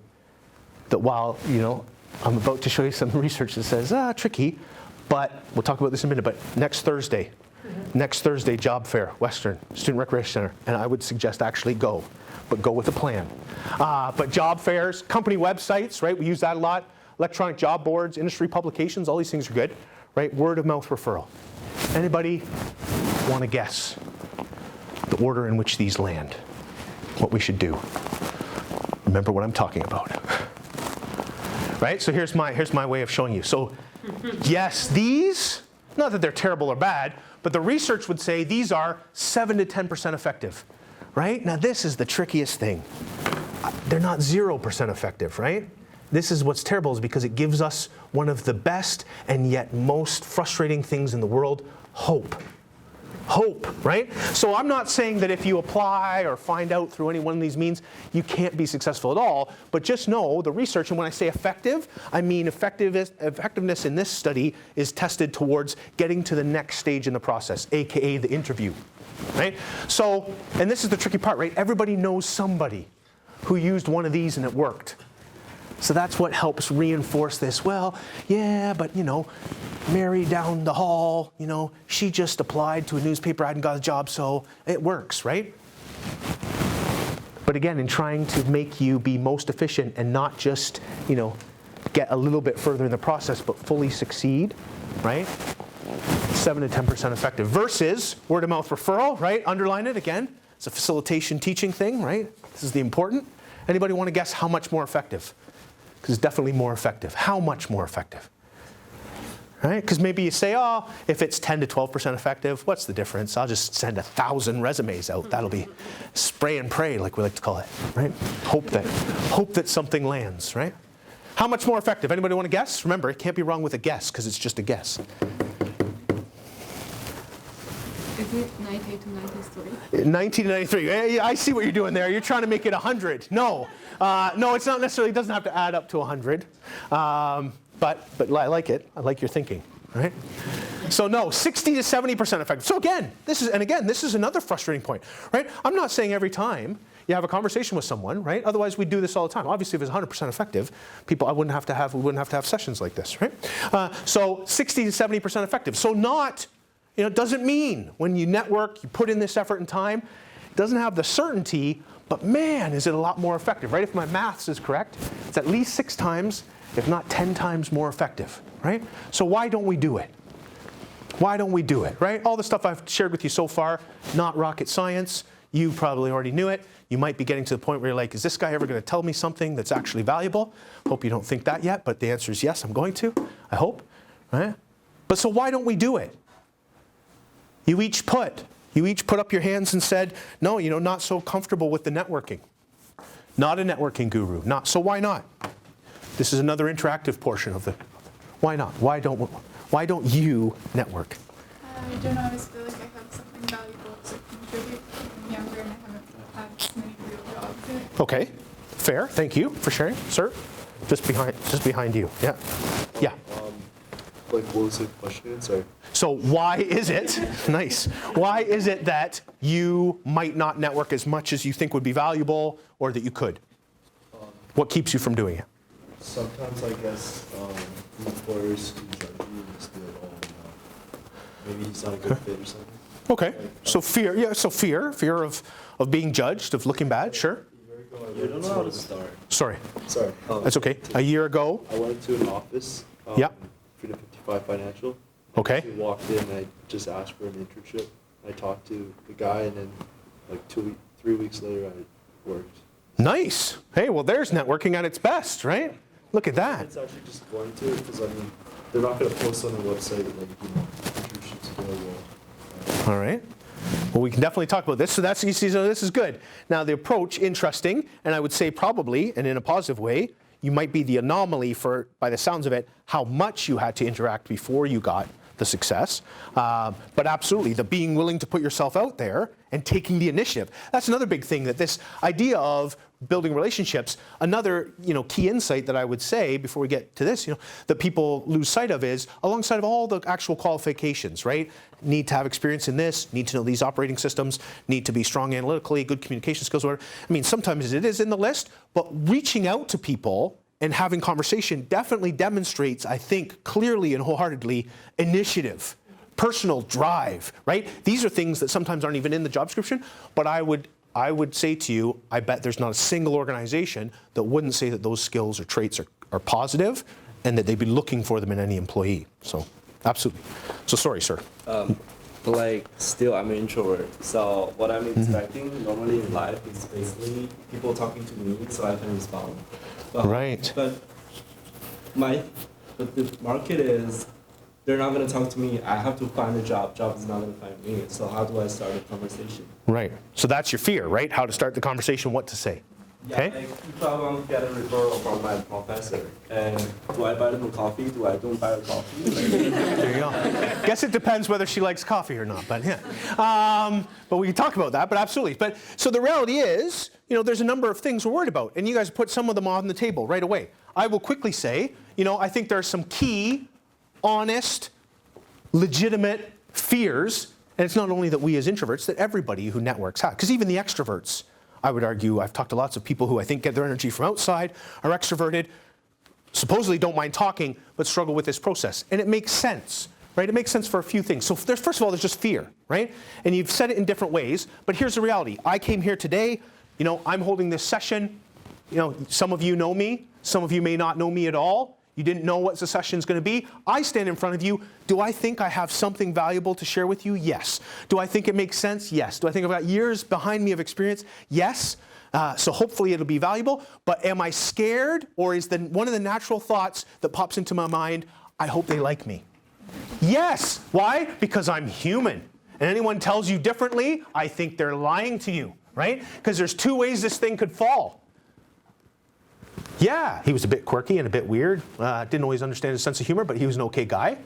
[SPEAKER 1] that while, I'm about to show you some research that says, tricky, but we'll talk about this in a minute, but next Thursday, job fair, Western, Student Recreation Center, and I would suggest actually go, but go with a plan. But job fairs, company websites, right, we use that a lot, electronic job boards, industry publications, all these things are good, right, word of mouth referral. Anybody want to guess the order in which these land? What we should do? Remember what I'm talking about. Right? So here's my way of showing you. So yes, these, not that they're terrible or bad, but the research would say these are 7 to 10% effective. Right? Now this is the trickiest thing. They're not 0% effective, right? This is what's terrible, is because it gives us one of the best and yet most frustrating things in the world, hope. Hope, right? So I'm not saying that if you apply or find out through any one of these means, you can't be successful at all, but just know the research, and when I say effective, I mean effectiveness in this study is tested towards getting to the next stage in the process, aka the interview, right? So, and this is the tricky part, right? Everybody knows somebody who used one of these and it worked. So that's what helps reinforce this. Well, yeah, but Mary down the hall, she just applied to a newspaper ad and got a job, so it works, right? But again, in trying to make you be most efficient and not just, get a little bit further in the process, but fully succeed, right? 7 to 10% effective. Versus word of mouth referral, right? Underline it again. It's a facilitation teaching thing, right? This is the important. Anybody want to guess how much more effective? Because it's definitely more effective. How much more effective? Right? Because maybe you say, if it's 10 to 12% effective, what's the difference? I'll just send 1,000 resumes out. That'll be spray and pray, like we like to call it, right? Hope that something lands, right? How much more effective? Anybody want to guess? Remember, it can't be wrong with a guess because it's just a guess.
[SPEAKER 4] Is it 90 to 93?
[SPEAKER 1] 90 to 93. I see what you're doing there. You're trying to make it 100. No, it's not necessarily. It doesn't have to add up to 100. But I like it. I like your thinking. Right? So no, 60 to 70% effective. So again, this is another frustrating point. Right? I'm not saying every time you have a conversation with someone, right? Otherwise, we do this all the time. Obviously, if it's 100% effective, we wouldn't have to have sessions like this, right? So 60 to 70% effective. So not. It doesn't mean when you network, you put in this effort and time, it doesn't have the certainty, but man, is it a lot more effective, right? If my maths is correct, it's at least 6 times, if not 10 times more effective, right? So why don't we do it? Why don't we do it, right? All the stuff I've shared with you so far, not rocket science. You probably already knew it. You might be getting to the point where you're like, is this guy ever going to tell me something that's actually valuable? Hope you don't think that yet, but the answer is yes, I'm going to, I hope, right? But so why don't we do it? You each put up your hands and said, no, not so comfortable with the networking. Not a networking guru. So why not? This is another interactive portion of the, why not? Why don't you network?
[SPEAKER 7] I don't always feel like I have something valuable to contribute. I'm younger and I haven't had as many real jobs yet.
[SPEAKER 1] Okay, fair. Thank you for sharing, sir. Just behind you. Yeah. Yeah.
[SPEAKER 8] What was the question? Sorry.
[SPEAKER 1] So why is it, nice, why is it that you might not network as much as you think would be valuable or that you could? What keeps you from doing it?
[SPEAKER 8] Sometimes I guess employers judge you and just be like, maybe he's not a good fit or something.
[SPEAKER 1] Okay, so fear of being judged, of looking bad, sure.
[SPEAKER 8] I don't know how to start.
[SPEAKER 1] Sorry. That's okay.
[SPEAKER 8] A
[SPEAKER 1] year ago.
[SPEAKER 8] I went to an office.
[SPEAKER 1] Yeah.
[SPEAKER 8] Freedom 55 Financial.
[SPEAKER 1] Okay.
[SPEAKER 8] I walked in and I just asked for an internship. I talked to the guy and then like 3 weeks later I worked. Nice.
[SPEAKER 1] Hey, well there's networking at its best, right? Look at that.
[SPEAKER 8] It's actually just going to it because they're not going to post on their website internships available.
[SPEAKER 1] All right. Well, we can definitely talk about this. So so this is good. Now the approach, interesting, and I would say probably, and in a positive way, you might be the anomaly for, by the sounds of it, how much you had to interact before you got the success. But absolutely, the being willing to put yourself out there and taking the initiative. That's another big thing, that this idea of building relationships, another key insight that I would say before we get to this, that people lose sight of is, alongside of all the actual qualifications, right? Need to have experience in this, need to know these operating systems, need to be strong analytically, good communication skills, whatever. I mean, sometimes it is in the list, but reaching out to people and having conversation definitely demonstrates, I think, clearly and wholeheartedly, initiative, personal drive, right? These are things that sometimes aren't even in the job description, but I would say to you, I bet there's not a single organization that wouldn't say that those skills or traits are positive and that they'd be looking for them in any employee. So, absolutely. So, sorry, sir.
[SPEAKER 9] Still, I'm an introvert. So what I'm expecting normally in life is basically people talking to me so I can respond.
[SPEAKER 1] Right.
[SPEAKER 9] But the market is, they're not going to talk to me. I have to find a job. Job is not going to find me. So how do I start a conversation?
[SPEAKER 1] Right. So that's your fear, right? How to start the conversation, what to say. Okay.
[SPEAKER 9] Yeah, if I want to get a referral from my professor, and do I buy them a coffee? Do I don't buy a coffee?
[SPEAKER 1] There you go. Guess it depends whether she likes coffee or not, but yeah. But we can talk about that, but absolutely. But so the reality is, there's a number of things we're worried about, and you guys put some of them on the table right away. I will quickly say, I think there are some key, honest, legitimate fears, and it's not only that we as introverts, that everybody who networks have, because even the extroverts, I would argue, I've talked to lots of people who I think get their energy from outside, are extroverted, supposedly don't mind talking, but struggle with this process. And it makes sense, right? It makes sense for a few things. So first of all, there's just fear, right? And you've said it in different ways, but here's the reality. I came here today, I'm holding this session. Some of you know me, some of you may not know me at all. You didn't know what the session's going to be. I stand in front of you. Do I think I have something valuable to share with you? Yes. Do I think it makes sense? Yes. Do I think I've got years behind me of experience? Yes. So hopefully it'll be valuable. But am I scared, or is one of the natural thoughts that pops into my mind, I hope they like me? Yes. Why? Because I'm human. And anyone tells you differently, I think they're lying to you, right? Because there's two ways this thing could fall. Yeah, he was a bit quirky and a bit weird. Didn't always understand his sense of humor, but he was an okay guy.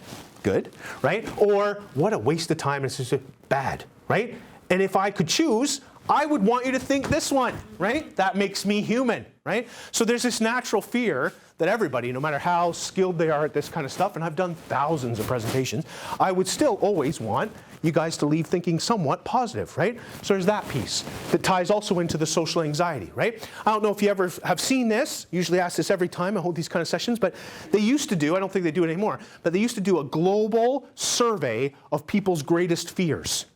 [SPEAKER 1] Good, right? Or what a waste of time, and it's just bad, right? And if I could choose, I would want you to think this one, right? That makes me human, right? So there's this natural fear that everybody, no matter how skilled they are at this kind of stuff, and I've done thousands of presentations, I would still always want you guys to leave thinking somewhat positive, right? So there's that piece that ties also into the social anxiety, right? I don't know if you ever have seen this. Usually ask this every time I hold these kind of sessions, but they used to do, I don't think they do it anymore, but they used to do a global survey of people's greatest fears.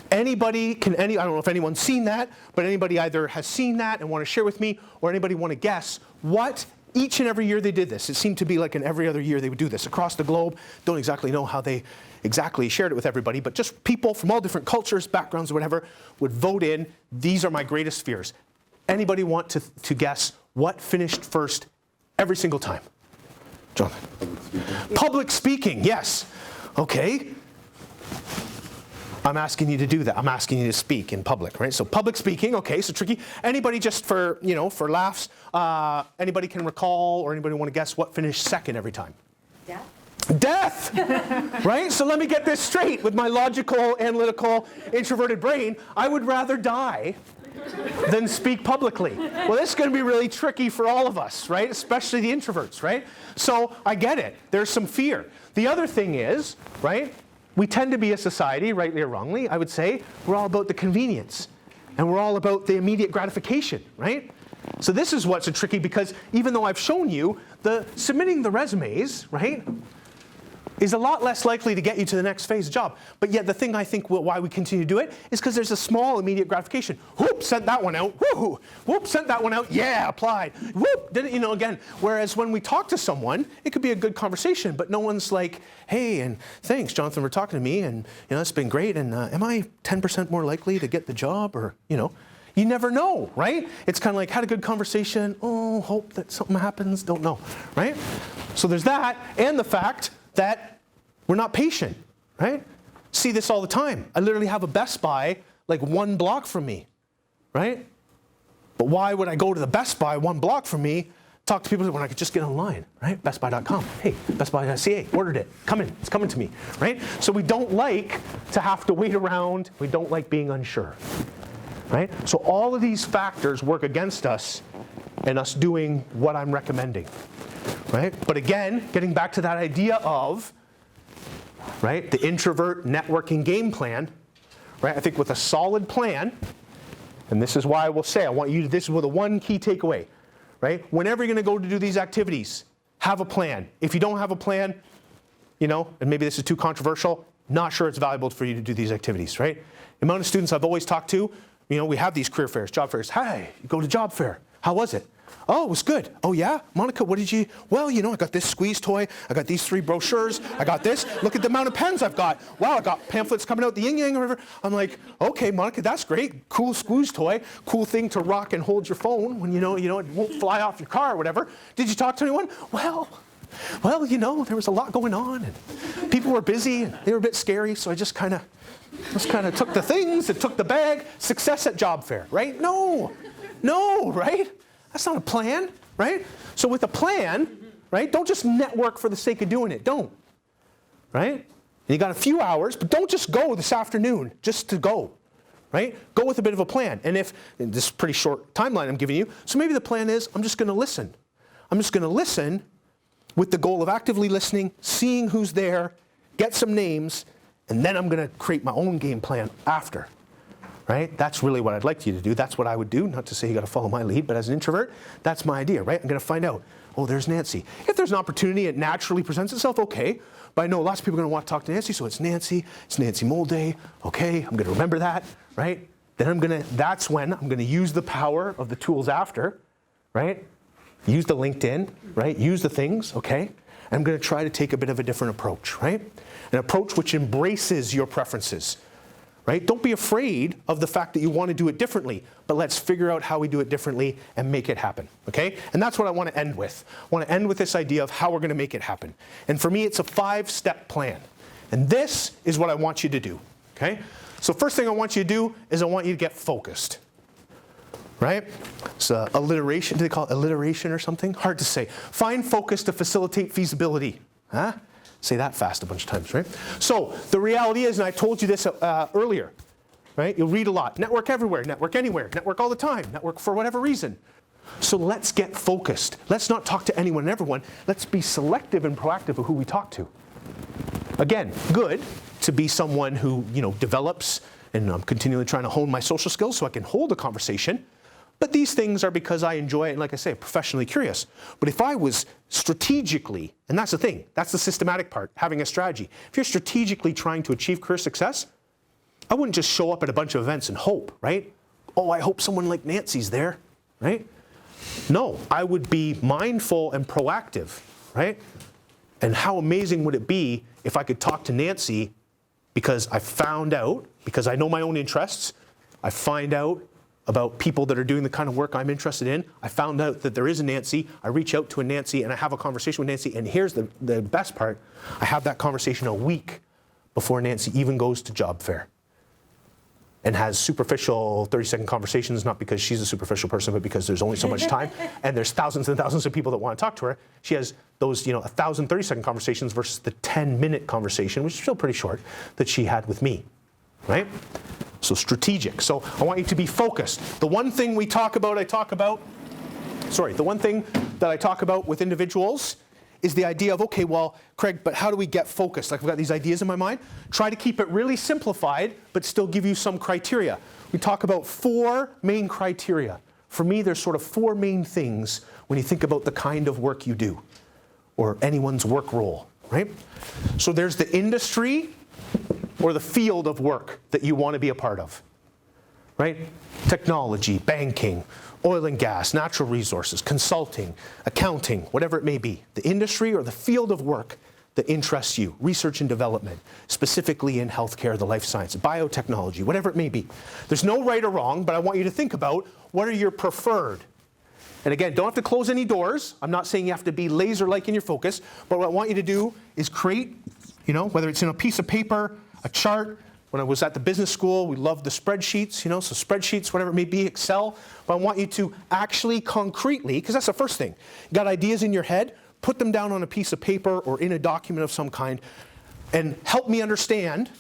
[SPEAKER 1] I don't know if anyone's seen that, but anybody either has seen that and want to share with me, or anybody want to guess what each and every year they did this. It seemed to be like in every other year they would do this across the globe. Don't exactly know how they exactly shared it with everybody, but just people from all different cultures, backgrounds, or whatever, would vote in, these are my greatest fears. Anybody want to guess what finished first every single time? Jonathan. Public speaking, yes. Okay. I'm asking you to do that. I'm asking you to speak in public, right? So public speaking, okay, so tricky. Anybody just for laughs, anybody can recall, or anybody want to guess what finished second every time? Death, right? So let me get this straight with my logical, analytical, introverted brain. I would rather die than speak publicly. Well, this is going to be really tricky for all of us, right? Especially the introverts, right? So I get it. There's some fear. The other thing is, right, we tend to be a society, rightly or wrongly, I would say, we're all about the convenience. And we're all about the immediate gratification, right? So this is what's tricky, because even though I've shown you, submitting the resumes, right, is a lot less likely to get you to the next phase of job. But yet the thing I think why we continue to do it is because there's a small immediate gratification. Whoop, sent that one out. Woo-hoo. Whoop, sent that one out. Yeah, applied. Whoop, did it, again. Whereas when we talk to someone, it could be a good conversation, but no one's like, hey, and thanks, Jonathan, for talking to me, and it's been great, and am I 10% more likely to get the job, or, you never know, right? It's kind of like, had a good conversation, oh, hope that something happens, don't know, right? So there's that, and the fact that we're not patient, right? See this all the time. I literally have a Best Buy like 1 block from me, right? But why would I go to the Best Buy 1 block from me talk to people when I could just get online, right? BestBuy.com. Hey, BestBuy.ca, ordered it. It's coming to me, right? So we don't like to have to wait around. We don't like being unsure, right? So all of these factors work against us and us doing what I'm recommending, right? But again, getting back to that idea of, right, the introvert networking game plan, right? I think with a solid plan, and this is why I will say, I want you to, this is the one key takeaway, right? Whenever you're going to go to do these activities, have a plan. If you don't have a plan, you know, and maybe this is too controversial, not sure it's valuable for you to do these activities, right? The amount of students I've always talked to, you know, we have these career fairs, job fairs. Hey, you go to job fair. How was it? Oh, it was good. Oh, yeah? Monica, what did you? Well, you know, I got this squeeze toy. I got these 3 brochures. I got this. Look at the amount of pens I've got. Wow, I got pamphlets coming out the yin yang river. I'm like, okay, Monica, that's great. Cool squeeze toy. Cool thing to rock and hold your phone when, you know, it won't fly off your car or whatever. Did you talk to anyone? Well, you know, there was a lot going on, and people were busy, and they were a bit scary, so I just kind of took the things and took the bag. Success at job fair, right? No, right? That's not a plan, right? So with a plan, right, don't just network for the sake of doing it. Don't, right? And you got a few hours, but don't just go this afternoon just to go, right? Go with a bit of a plan. And this is a pretty short timeline I'm giving you, so maybe the plan is I'm just going to listen. I'm just going to listen with the goal of actively listening, seeing who's there, get some names, and then I'm going to create my own game plan after. Right? That's really what I'd like you to do. That's what I would do. Not to say you got to follow my lead, but as an introvert, that's my idea, right? I'm going to find out, oh, there's Nancy. If there's an opportunity, it naturally presents itself, okay. But I know lots of people are going to want to talk to Nancy, so it's Nancy Molday. Okay, I'm going to remember that, right? Then that's when I'm going to use the power of the tools after, right? Use the LinkedIn, right? Use the things, okay? And I'm going to try to take a bit of a different approach, right? An approach which embraces your preferences. Right? Don't be afraid of the fact that you want to do it differently, but let's figure out how we do it differently and make it happen, okay? And that's what I want to end with. I want to end with this idea of how we're going to make it happen. And for me, it's a 5-step plan. And this is what I want you to do, okay? So first thing I want you to do is I want you to get focused, right? It's alliteration. Do they call it alliteration or something? Hard to say. Find focus to facilitate feasibility, huh? Say that fast a bunch of times, right? So the reality is, and I told you this earlier, right? You'll read a lot. Network everywhere, network anywhere, network all the time, network for whatever reason. So let's get focused. Let's not talk to anyone and everyone. Let's be selective and proactive of who we talk to. Again, good to be someone who, you know, develops, and I'm continually trying to hone my social skills so I can hold a conversation. But these things are because I enjoy it and, like I say, professionally curious. But if I was strategically, and that's the thing, that's the systematic part, having a strategy. If you're strategically trying to achieve career success, I wouldn't just show up at a bunch of events and hope, right? Oh, I hope someone like Nancy's there, right? No, I would be mindful and proactive, right? And how amazing would it be if I could talk to Nancy because I found out, because I know my own interests, I find out about people that are doing the kind of work I'm interested in. I found out that there is a Nancy. I reach out to a Nancy and I have a conversation with Nancy. And here's the best part. I have that conversation a week before Nancy even goes to job fair and has superficial 30-second conversations, not because she's a superficial person, but because there's only so much time and there's thousands and thousands of people that want to talk to her. She has those, 1,000 30-second conversations versus the 10-minute conversation, which is still pretty short, that she had with me, right? So strategic. So I want you to be focused. The one thing that I talk about with individuals is the idea of, okay, well, Craig, but how do we get focused? Like, I've got these ideas in my mind. Try to keep it really simplified, but still give you some criteria. We talk about 4 main criteria. For me, there's sort of 4 main things when you think about the kind of work you do, or anyone's work role, right? So there's the industry, or the field of work that you want to be a part of, right? Technology, banking, oil and gas, natural resources, consulting, accounting, whatever it may be. The industry or the field of work that interests you, research and development, specifically in healthcare, the life sciences, biotechnology, whatever it may be. There's no right or wrong, but I want you to think about what are your preferred. And again, don't have to close any doors. I'm not saying you have to be laser-like in your focus, but what I want you to do is create, whether it's in a piece of paper, a chart, when I was at the business school, we loved the spreadsheets, so spreadsheets, whatever it may be, Excel. But I want you to actually concretely, because that's the first thing, you got ideas in your head, put them down on a piece of paper or in a document of some kind, and help me understand.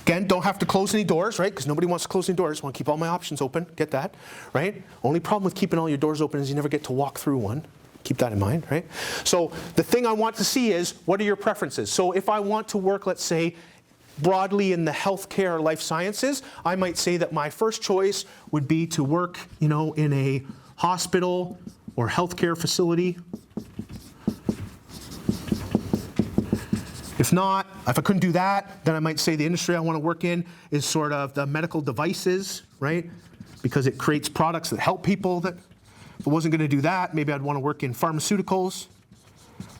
[SPEAKER 1] Again, don't have to close any doors, right? Because nobody wants to close any doors. I want to keep all my options open. Get that, right? Only problem with keeping all your doors open is you never get to walk through one. Keep that in mind, right? So the thing I want to see is, what are your preferences? So if I want to work, let's say, broadly in the healthcare or life sciences, I might say that my first choice would be to work, in a hospital or healthcare facility. If not, if I couldn't do that, then I might say the industry I want to work in is sort of the medical devices, right? Because it creates products that help people. That if I wasn't going to do that, maybe I'd want to work in pharmaceuticals,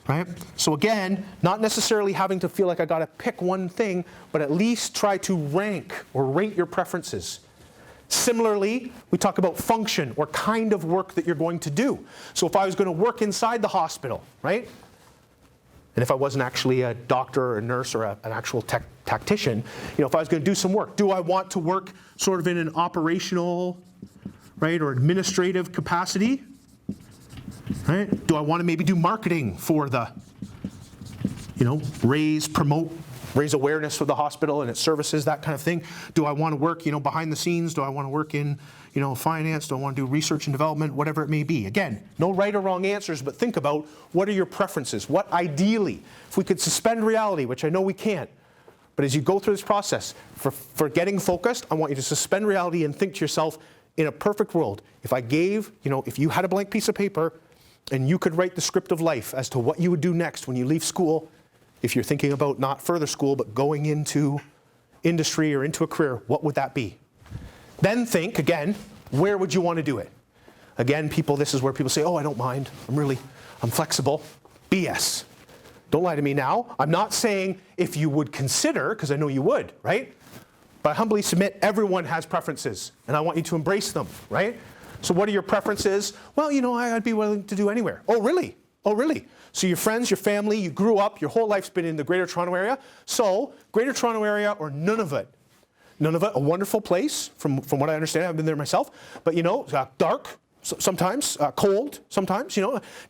[SPEAKER 1] right? So again, not necessarily having to feel like I got to pick one thing, but at least try to rank or rate your preferences. Similarly, we talk about function or kind of work that you're going to do. So if I was going to work inside the hospital, right? And if I wasn't actually a doctor or a nurse or an actual tactician, if I was going to do some work, do I want to work sort of in an operational, right, or administrative capacity? Right? Do I want to maybe do marketing for the, raise awareness for the hospital and its services, that kind of thing? Do I want to work, behind the scenes? Do I want to work in, finance? Do I want to do research and development? Whatever it may be. Again, no right or wrong answers, but think about what are your preferences? What ideally, if we could suspend reality, which I know we can't, but as you go through this process, for getting focused, I want you to suspend reality and think to yourself, in a perfect world, if I gave, if you had a blank piece of paper and you could write the script of life as to what you would do next when you leave school, if you're thinking about not further school, but going into industry or into a career, what would that be? Then think, again, where would you want to do it? Again, this is where people say, oh, I don't mind. I'm flexible. BS. Don't lie to me now. I'm not saying if you would consider, because I know you would, right? But I humbly submit everyone has preferences, and I want you to embrace them, right? So what are your preferences? Well, I'd be willing to do anywhere. Oh, really? Oh, really? So your friends, your family, you grew up, your whole life's been in the Greater Toronto Area. So Greater Toronto Area or none of it. None of it, a wonderful place, from what I understand. I've been there myself. But, dark sometimes, cold sometimes,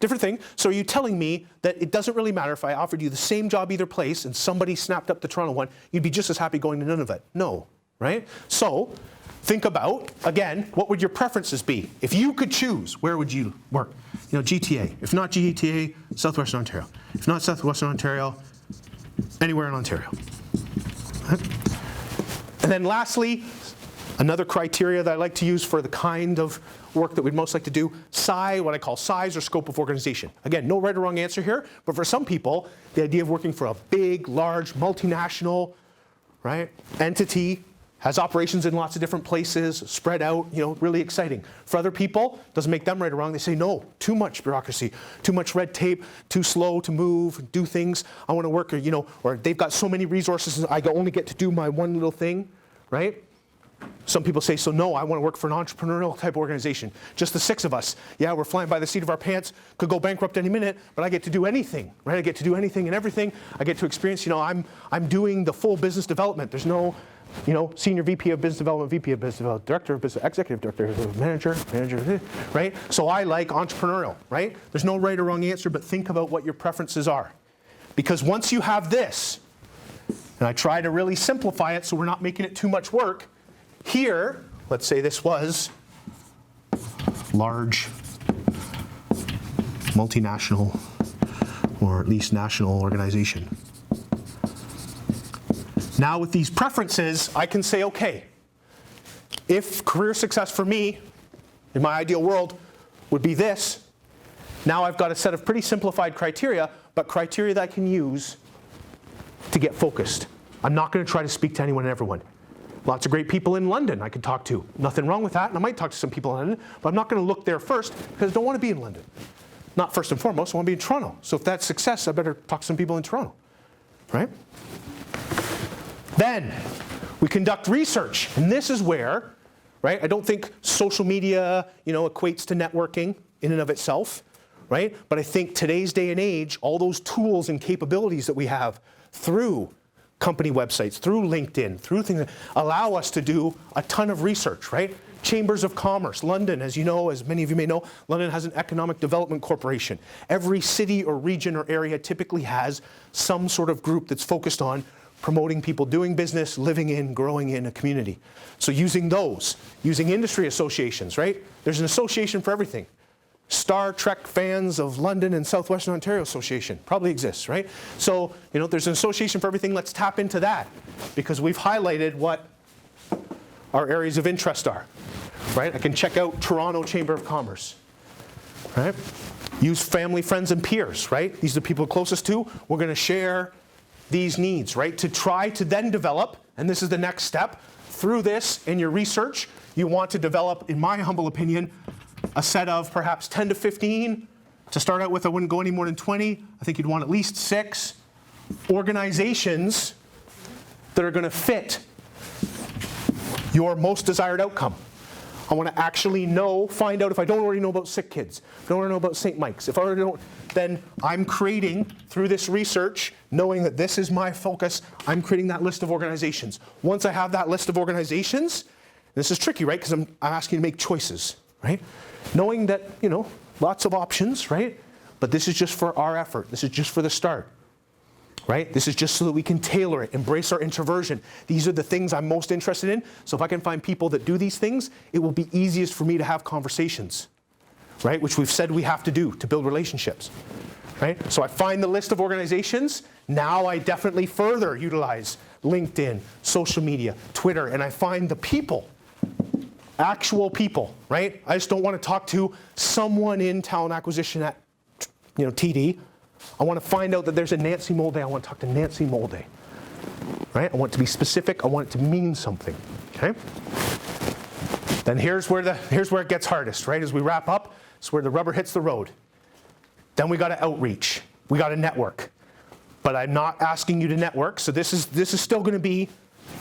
[SPEAKER 1] different thing. So are you telling me that it doesn't really matter if I offered you the same job either place and somebody snapped up the Toronto one, you'd be just as happy going to none of it? No, right? So think about, again, what would your preferences be? If you could choose, where would you work? GTA. If not GTA, Southwestern Ontario. If not Southwestern Ontario, anywhere in Ontario. And then lastly, another criteria that I like to use for the kind of work that we'd most like to do, what I call size or scope of organization. Again, no right or wrong answer here, but for some people, the idea of working for a big, large, multinational, right, entity, has operations in lots of different places, spread out, really exciting. For other people, doesn't make them right or wrong. They say, no, too much bureaucracy, too much red tape, too slow to move, do things. I want to work, or they've got so many resources, I only get to do my one little thing, right? Some people say, so no, I want to work for an entrepreneurial type organization. Just the 6 of us. Yeah, we're flying by the seat of our pants, could go bankrupt any minute, but I get to do anything, right? I get to do anything and everything. I get to experience, I'm doing the full business development. There's no, senior VP of business development, VP of business development, director of business, executive director, manager, right? So I like entrepreneurial, right? There's no right or wrong answer, but think about what your preferences are. Because once you have this, and I try to really simplify it so we're not making it too much work, here, let's say this was large, multinational, or at least national organization. Now with these preferences, I can say, okay, if career success for me, in my ideal world, would be this, now I've got a set of pretty simplified criteria, but criteria that I can use to get focused. I'm not going to try to speak to anyone and everyone. Lots of great people in London I could talk to. Nothing wrong with that, and I might talk to some people in London, but I'm not going to look there first because I don't want to be in London. Not first and foremost, I want to be in Toronto. So if that's success, I better talk to some people in Toronto, right? Then we conduct research, and this is where, right, I don't think social media, equates to networking in and of itself, right? But I think today's day and age, all those tools and capabilities that we have through company websites, through LinkedIn, through things that allow us to do a ton of research, right? Chambers of Commerce. London, as you know, as many of you may know, London has an economic development corporation. Every city or region or area typically has some sort of group that's focused on promoting people doing business, living in, growing in a community. So using those, using industry associations, right? There's an association for everything. Star Trek fans of London and Southwestern Ontario Association probably exists, right? So, there's an association for everything. Let's tap into that because we've highlighted what our areas of interest are, right? I can check out Toronto Chamber of Commerce, right? Use family, friends, and peers, right? These are the people closest to. We're going to share these needs, right? To try to then develop, and this is the next step, through this in your research, you want to develop, in my humble opinion, a set of perhaps 10 to 15. To start out with, I wouldn't go any more than 20. I think you'd want at least 6 organizations that are going to fit your most desired outcome. I want to actually find out if I don't already know about sick kids, if I don't already know about St. Mike's, if I already don't, then I'm creating, through this research, knowing that this is my focus, I'm creating that list of organizations. Once I have that list of organizations, this is tricky, right? Because I'm asking you to make choices, right? Knowing that, lots of options, right? But this is just for our effort. This is just for the start. Right? This is just so that we can tailor it, embrace our introversion. These are the things I'm most interested in. So if I can find people that do these things, it will be easiest for me to have conversations, right? Which we've said we have to do to build relationships, right? So I find the list of organizations. Now I definitely further utilize LinkedIn, social media, Twitter, and I find the people, actual people, right? I just don't want to talk to someone in talent acquisition at, TD. I want to find out that there's a Nancy Molde. I want to talk to Nancy Molde, right? I want it to be specific. I want it to mean something, okay? Then here's where it gets hardest, right? As we wrap up, it's where the rubber hits the road. Then we got to outreach. We got to network. But I'm not asking you to network, so this is still going to be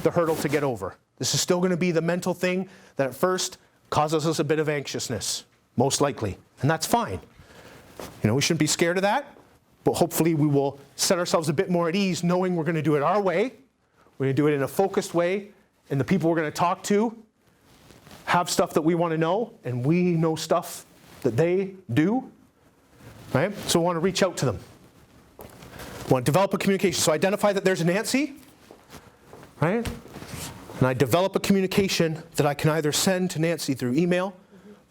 [SPEAKER 1] the hurdle to get over. This is still going to be the mental thing that at first causes us a bit of anxiousness, most likely, and that's fine. We shouldn't be scared of that. But hopefully we will set ourselves a bit more at ease knowing we're going to do it our way. We're going to do it in a focused way. And the people we're going to talk to have stuff that we want to know. And we know stuff that they do. Right? So we want to reach out to them. We want to develop a communication. So identify that there's a Nancy. Right? And I develop a communication that I can either send to Nancy through email,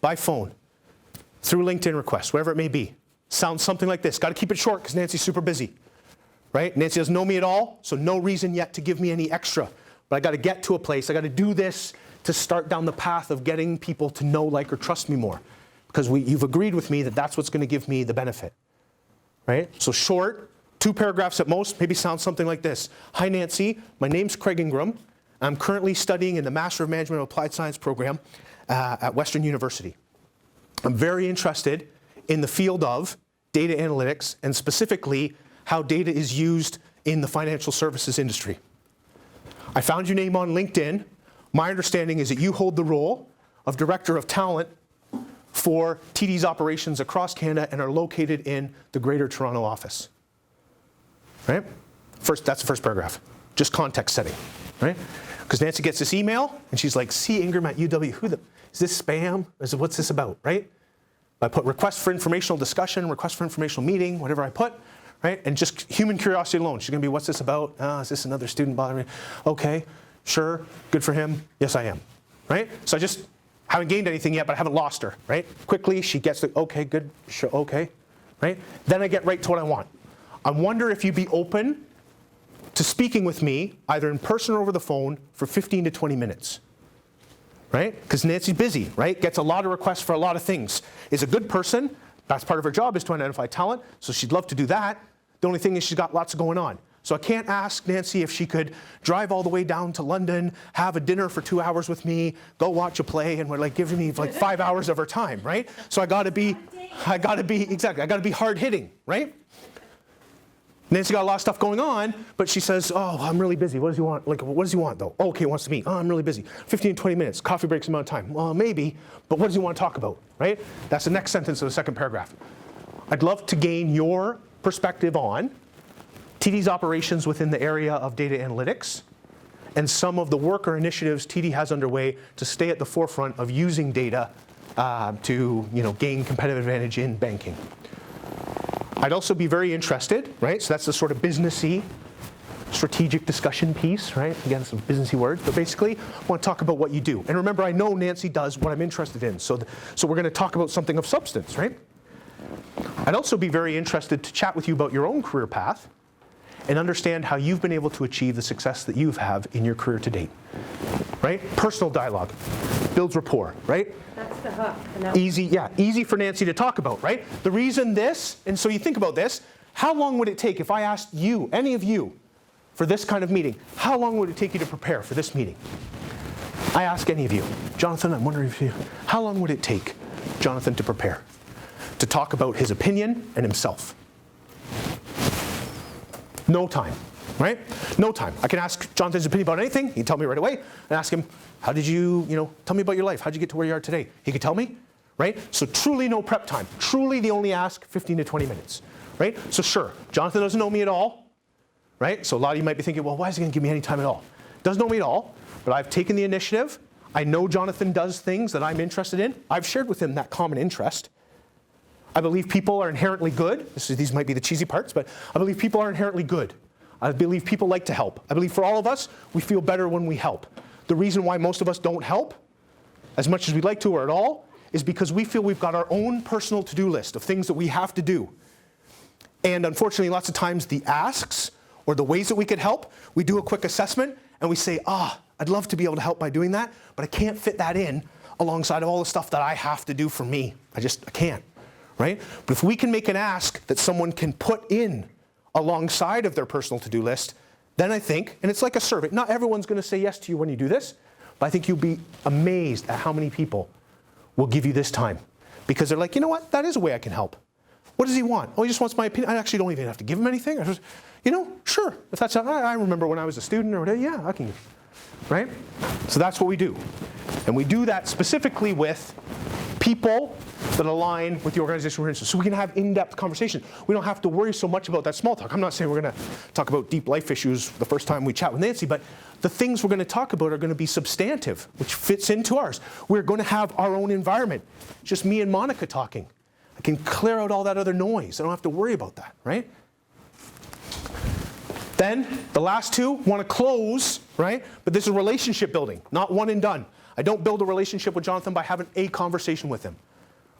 [SPEAKER 1] by phone, through LinkedIn requests, whatever it may be. Sounds something like this. Got to keep it short because Nancy's super busy, right? Nancy doesn't know me at all, so no reason yet to give me any extra. But I got to get to a place. I got to do this to start down the path of getting people to know, like, or trust me more. Because you've agreed with me that that's what's going to give me the benefit, right? So short, 2 paragraphs at most, maybe sounds something like this. Hi, Nancy. My name's Craig Ingram. I'm currently studying in the Master of Management of Applied Science program at Western University. I'm very interested in the field of data analytics, and specifically how data is used in the financial services industry. I found your name on LinkedIn. My understanding is that you hold the role of Director of Talent for TD's operations across Canada and are located in the Greater Toronto office. Right? That's the first paragraph. Just context setting. Right? Because Nancy gets this email, and she's like, C. Ingram at UW. Is this spam? What's this about? Right? I put request for informational discussion, request for informational meeting, whatever I put, right? And just human curiosity alone. She's going to be, what's this about? Is this another student bothering me? Okay, sure, good for him. Yes, I am, right? So I just haven't gained anything yet, but I haven't lost her, right? Quickly, she gets the, okay, good, sure, okay, right? Then I get right to what I want. I wonder if you'd be open to speaking with me, either in person or over the phone, for 15 to 20 minutes. Right? Because Nancy's busy, right? Gets a lot of requests for a lot of things. Is a good person. That's part of her job, is to identify talent. So she'd love to do that. The only thing is she's got lots going on. So I can't ask Nancy if she could drive all the way down to London, have a dinner for 2 hours with me, go watch a play, and we're like giving me like 5 hours of her time, right? So I gotta be hard hitting, right? Nancy got a lot of stuff going on, but she says, oh, I'm really busy. What does he want? Like, what does he want, though? Oh, okay, he wants to meet. Oh, I'm really busy. 15, 20 minutes. Coffee breaks amount of time. Well, maybe, but what does he want to talk about, right? That's the next sentence of the second paragraph. I'd love to gain your perspective on TD's operations within the area of data analytics, and some of the work or initiatives TD has underway to stay at the forefront of using data to gain competitive advantage in banking. I'd also be very interested, right? So that's the sort of businessy, strategic discussion piece, right? Again, some businessy words, but basically, I want to talk about what you do. And remember, I know Nancy does what I'm interested in, so we're going to talk about something of substance, right? I'd also be very interested to chat with you about your own career path and understand how you've been able to achieve the success that you have in your career to date, right? Personal dialogue builds rapport, right?
[SPEAKER 10] That's the hook.
[SPEAKER 1] Easy for Nancy to talk about, right? The reason this, and so you think about this, how long would it take if I asked you, any of you, for this kind of meeting, how long would it take you to prepare for this meeting? I ask any of you. Jonathan, I'm wondering how long would it take Jonathan to prepare? To talk about his opinion and himself? No time, right? No time. I can ask Jonathan's opinion about anything. He can tell me right away. And ask him, how did you, tell me about your life. How'd you get to where you are today? He could tell me, right? So truly no prep time. Truly the only ask, 15 to 20 minutes, right? So sure, Jonathan doesn't know me at all, right? So a lot of you might be thinking, well, why is he going to give me any time at all? Doesn't know me at all, but I've taken the initiative. I know Jonathan does things that I'm interested in. I've shared with him that common interest. I believe people are inherently good. These might be the cheesy parts, but I believe people are inherently good. I believe people like to help. I believe for all of us, we feel better when we help. The reason why most of us don't help, as much as we'd like to or at all, is because we feel we've got our own personal to-do list of things that we have to do. And unfortunately, lots of times the asks or the ways that we could help, we do a quick assessment and we say, I'd love to be able to help by doing that, but I can't fit that in alongside of all the stuff that I have to do for me. I can't, right? But if we can make an ask that someone can put in alongside of their personal to-do list, then I think, and it's like a survey, not everyone's going to say yes to you when you do this, but I think you'll be amazed at how many people will give you this time. Because they're like, you know what, that is a way I can help. What does he want? Oh, he just wants my opinion. I actually don't even have to give him anything. Sure. If that's, I remember when I was a student or whatever, yeah, I can, right? So that's what we do. And we do that specifically with people that align with the organization we're in. So we can have in-depth conversation. We don't have to worry so much about that small talk. I'm not saying we're going to talk about deep life issues the first time we chat with Nancy, but the things we're going to talk about are going to be substantive, which fits into ours. We're going to have our own environment. Just me and Monica talking. I can clear out all that other noise. I don't have to worry about that, right? Then, the last two want to close, right? But this is relationship building, not one and done. I don't build a relationship with Jonathan by having a conversation with him,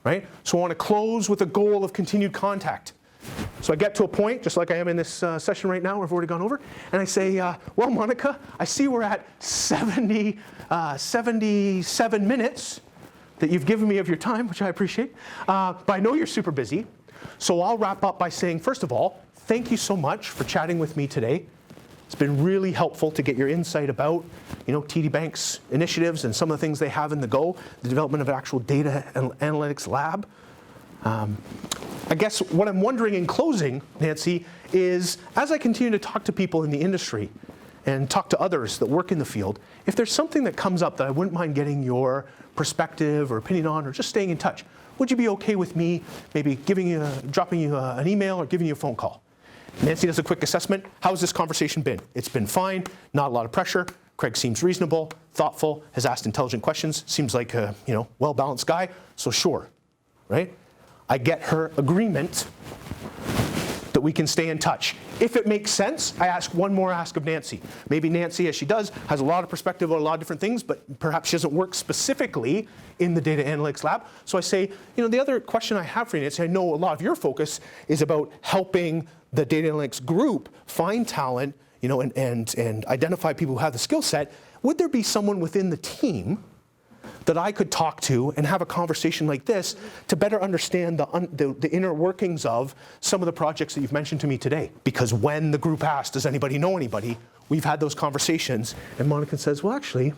[SPEAKER 1] right? So I want to close with a goal of continued contact. So I get to a point, just like I am in this session right now, we've already gone over, and I say, well, Monica, I see we're at 77 minutes that you've given me of your time, which I appreciate, but I know you're super busy. So I'll wrap up by saying, first of all, thank you so much for chatting with me today. It's been really helpful to get your insight about, TD Bank's initiatives and some of the things they have in the go, the development of an actual data analytics lab. I guess what I'm wondering in closing, Nancy, is as I continue to talk to people in the industry and talk to others that work in the field, if there's something that comes up that I wouldn't mind getting your perspective or opinion on, or just staying in touch, would you be okay with me maybe dropping you an email or giving you a phone call? Nancy does a quick assessment. How has this conversation been? It's been fine, not a lot of pressure. Craig seems reasonable, thoughtful, has asked intelligent questions, seems like a well-balanced guy, so sure, right? I get her agreement that we can stay in touch. If it makes sense, I ask one more ask of Nancy. Maybe Nancy, as she does, has a lot of perspective on a lot of different things, but perhaps she doesn't work specifically in the data analytics lab. So I say, the other question I have for you, Nancy, I know a lot of your focus is about helping the data analytics group find talent, and identify people who have the skill set. Would there be someone within the team that I could talk to and have a conversation like this to better understand the inner workings of some of the projects that you've mentioned to me today? Because when the group asked, does anybody know anybody, we've had those conversations, and Monica says, well, actually,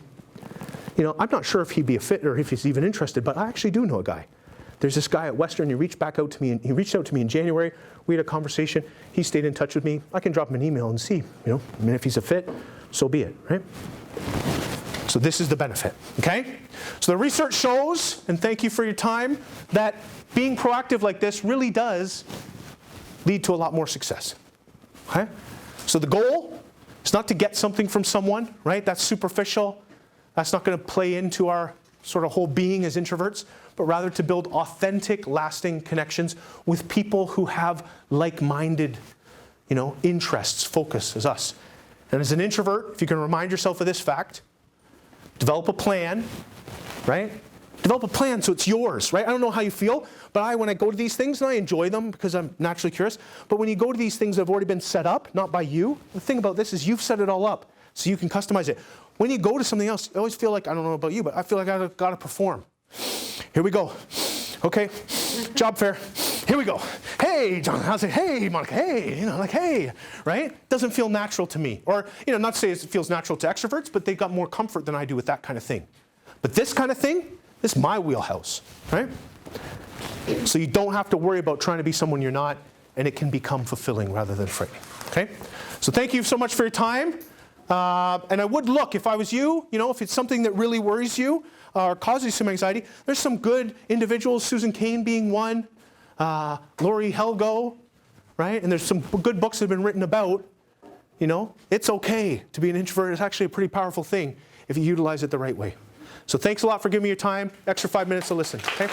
[SPEAKER 1] I'm not sure if he'd be a fit or if he's even interested, but I actually do know a guy. There's this guy at Western, he reached out to me in January. We had a conversation. He stayed in touch with me. I can drop him an email and see, if he's a fit, so be it, right? So this is the benefit, okay? So the research shows, and thank you for your time, that being proactive like this really does lead to a lot more success. Okay? So the goal is not to get something from someone, right? That's superficial. That's not going to play into our sort of whole being as introverts, but rather to build authentic, lasting connections with people who have like-minded, interests, focus as us. And as an introvert, if you can remind yourself of this fact, develop a plan, right? Develop a plan so it's yours, right? I don't know how you feel, but when I go to these things, and I enjoy them because I'm naturally curious, but when you go to these things that have already been set up, not by you, the thing about this is you've set it all up, so you can customize it. When you go to something else, I always feel like, I don't know about you, but I feel like I've got to perform. Here we go. Okay, job fair. Here we go. Hey, John, how's it? Hey, Monica, hey, hey, right? Doesn't feel natural to me. Or, not to say it feels natural to extroverts, but they've got more comfort than I do with that kind of thing. But this kind of thing, this is my wheelhouse, right? So you don't have to worry about trying to be someone you're not, and it can become fulfilling rather than frightening, okay? So thank you so much for your time. And I would look, if I was you, if it's something that really worries you or causes you some anxiety, there's some good individuals, Susan Cain being one, Laurie Helgo, right? And there's some good books that have been written about, it's okay to be an introvert. It's actually a pretty powerful thing if you utilize it the right way. So thanks a lot for giving me your time. Extra 5 minutes to listen, okay?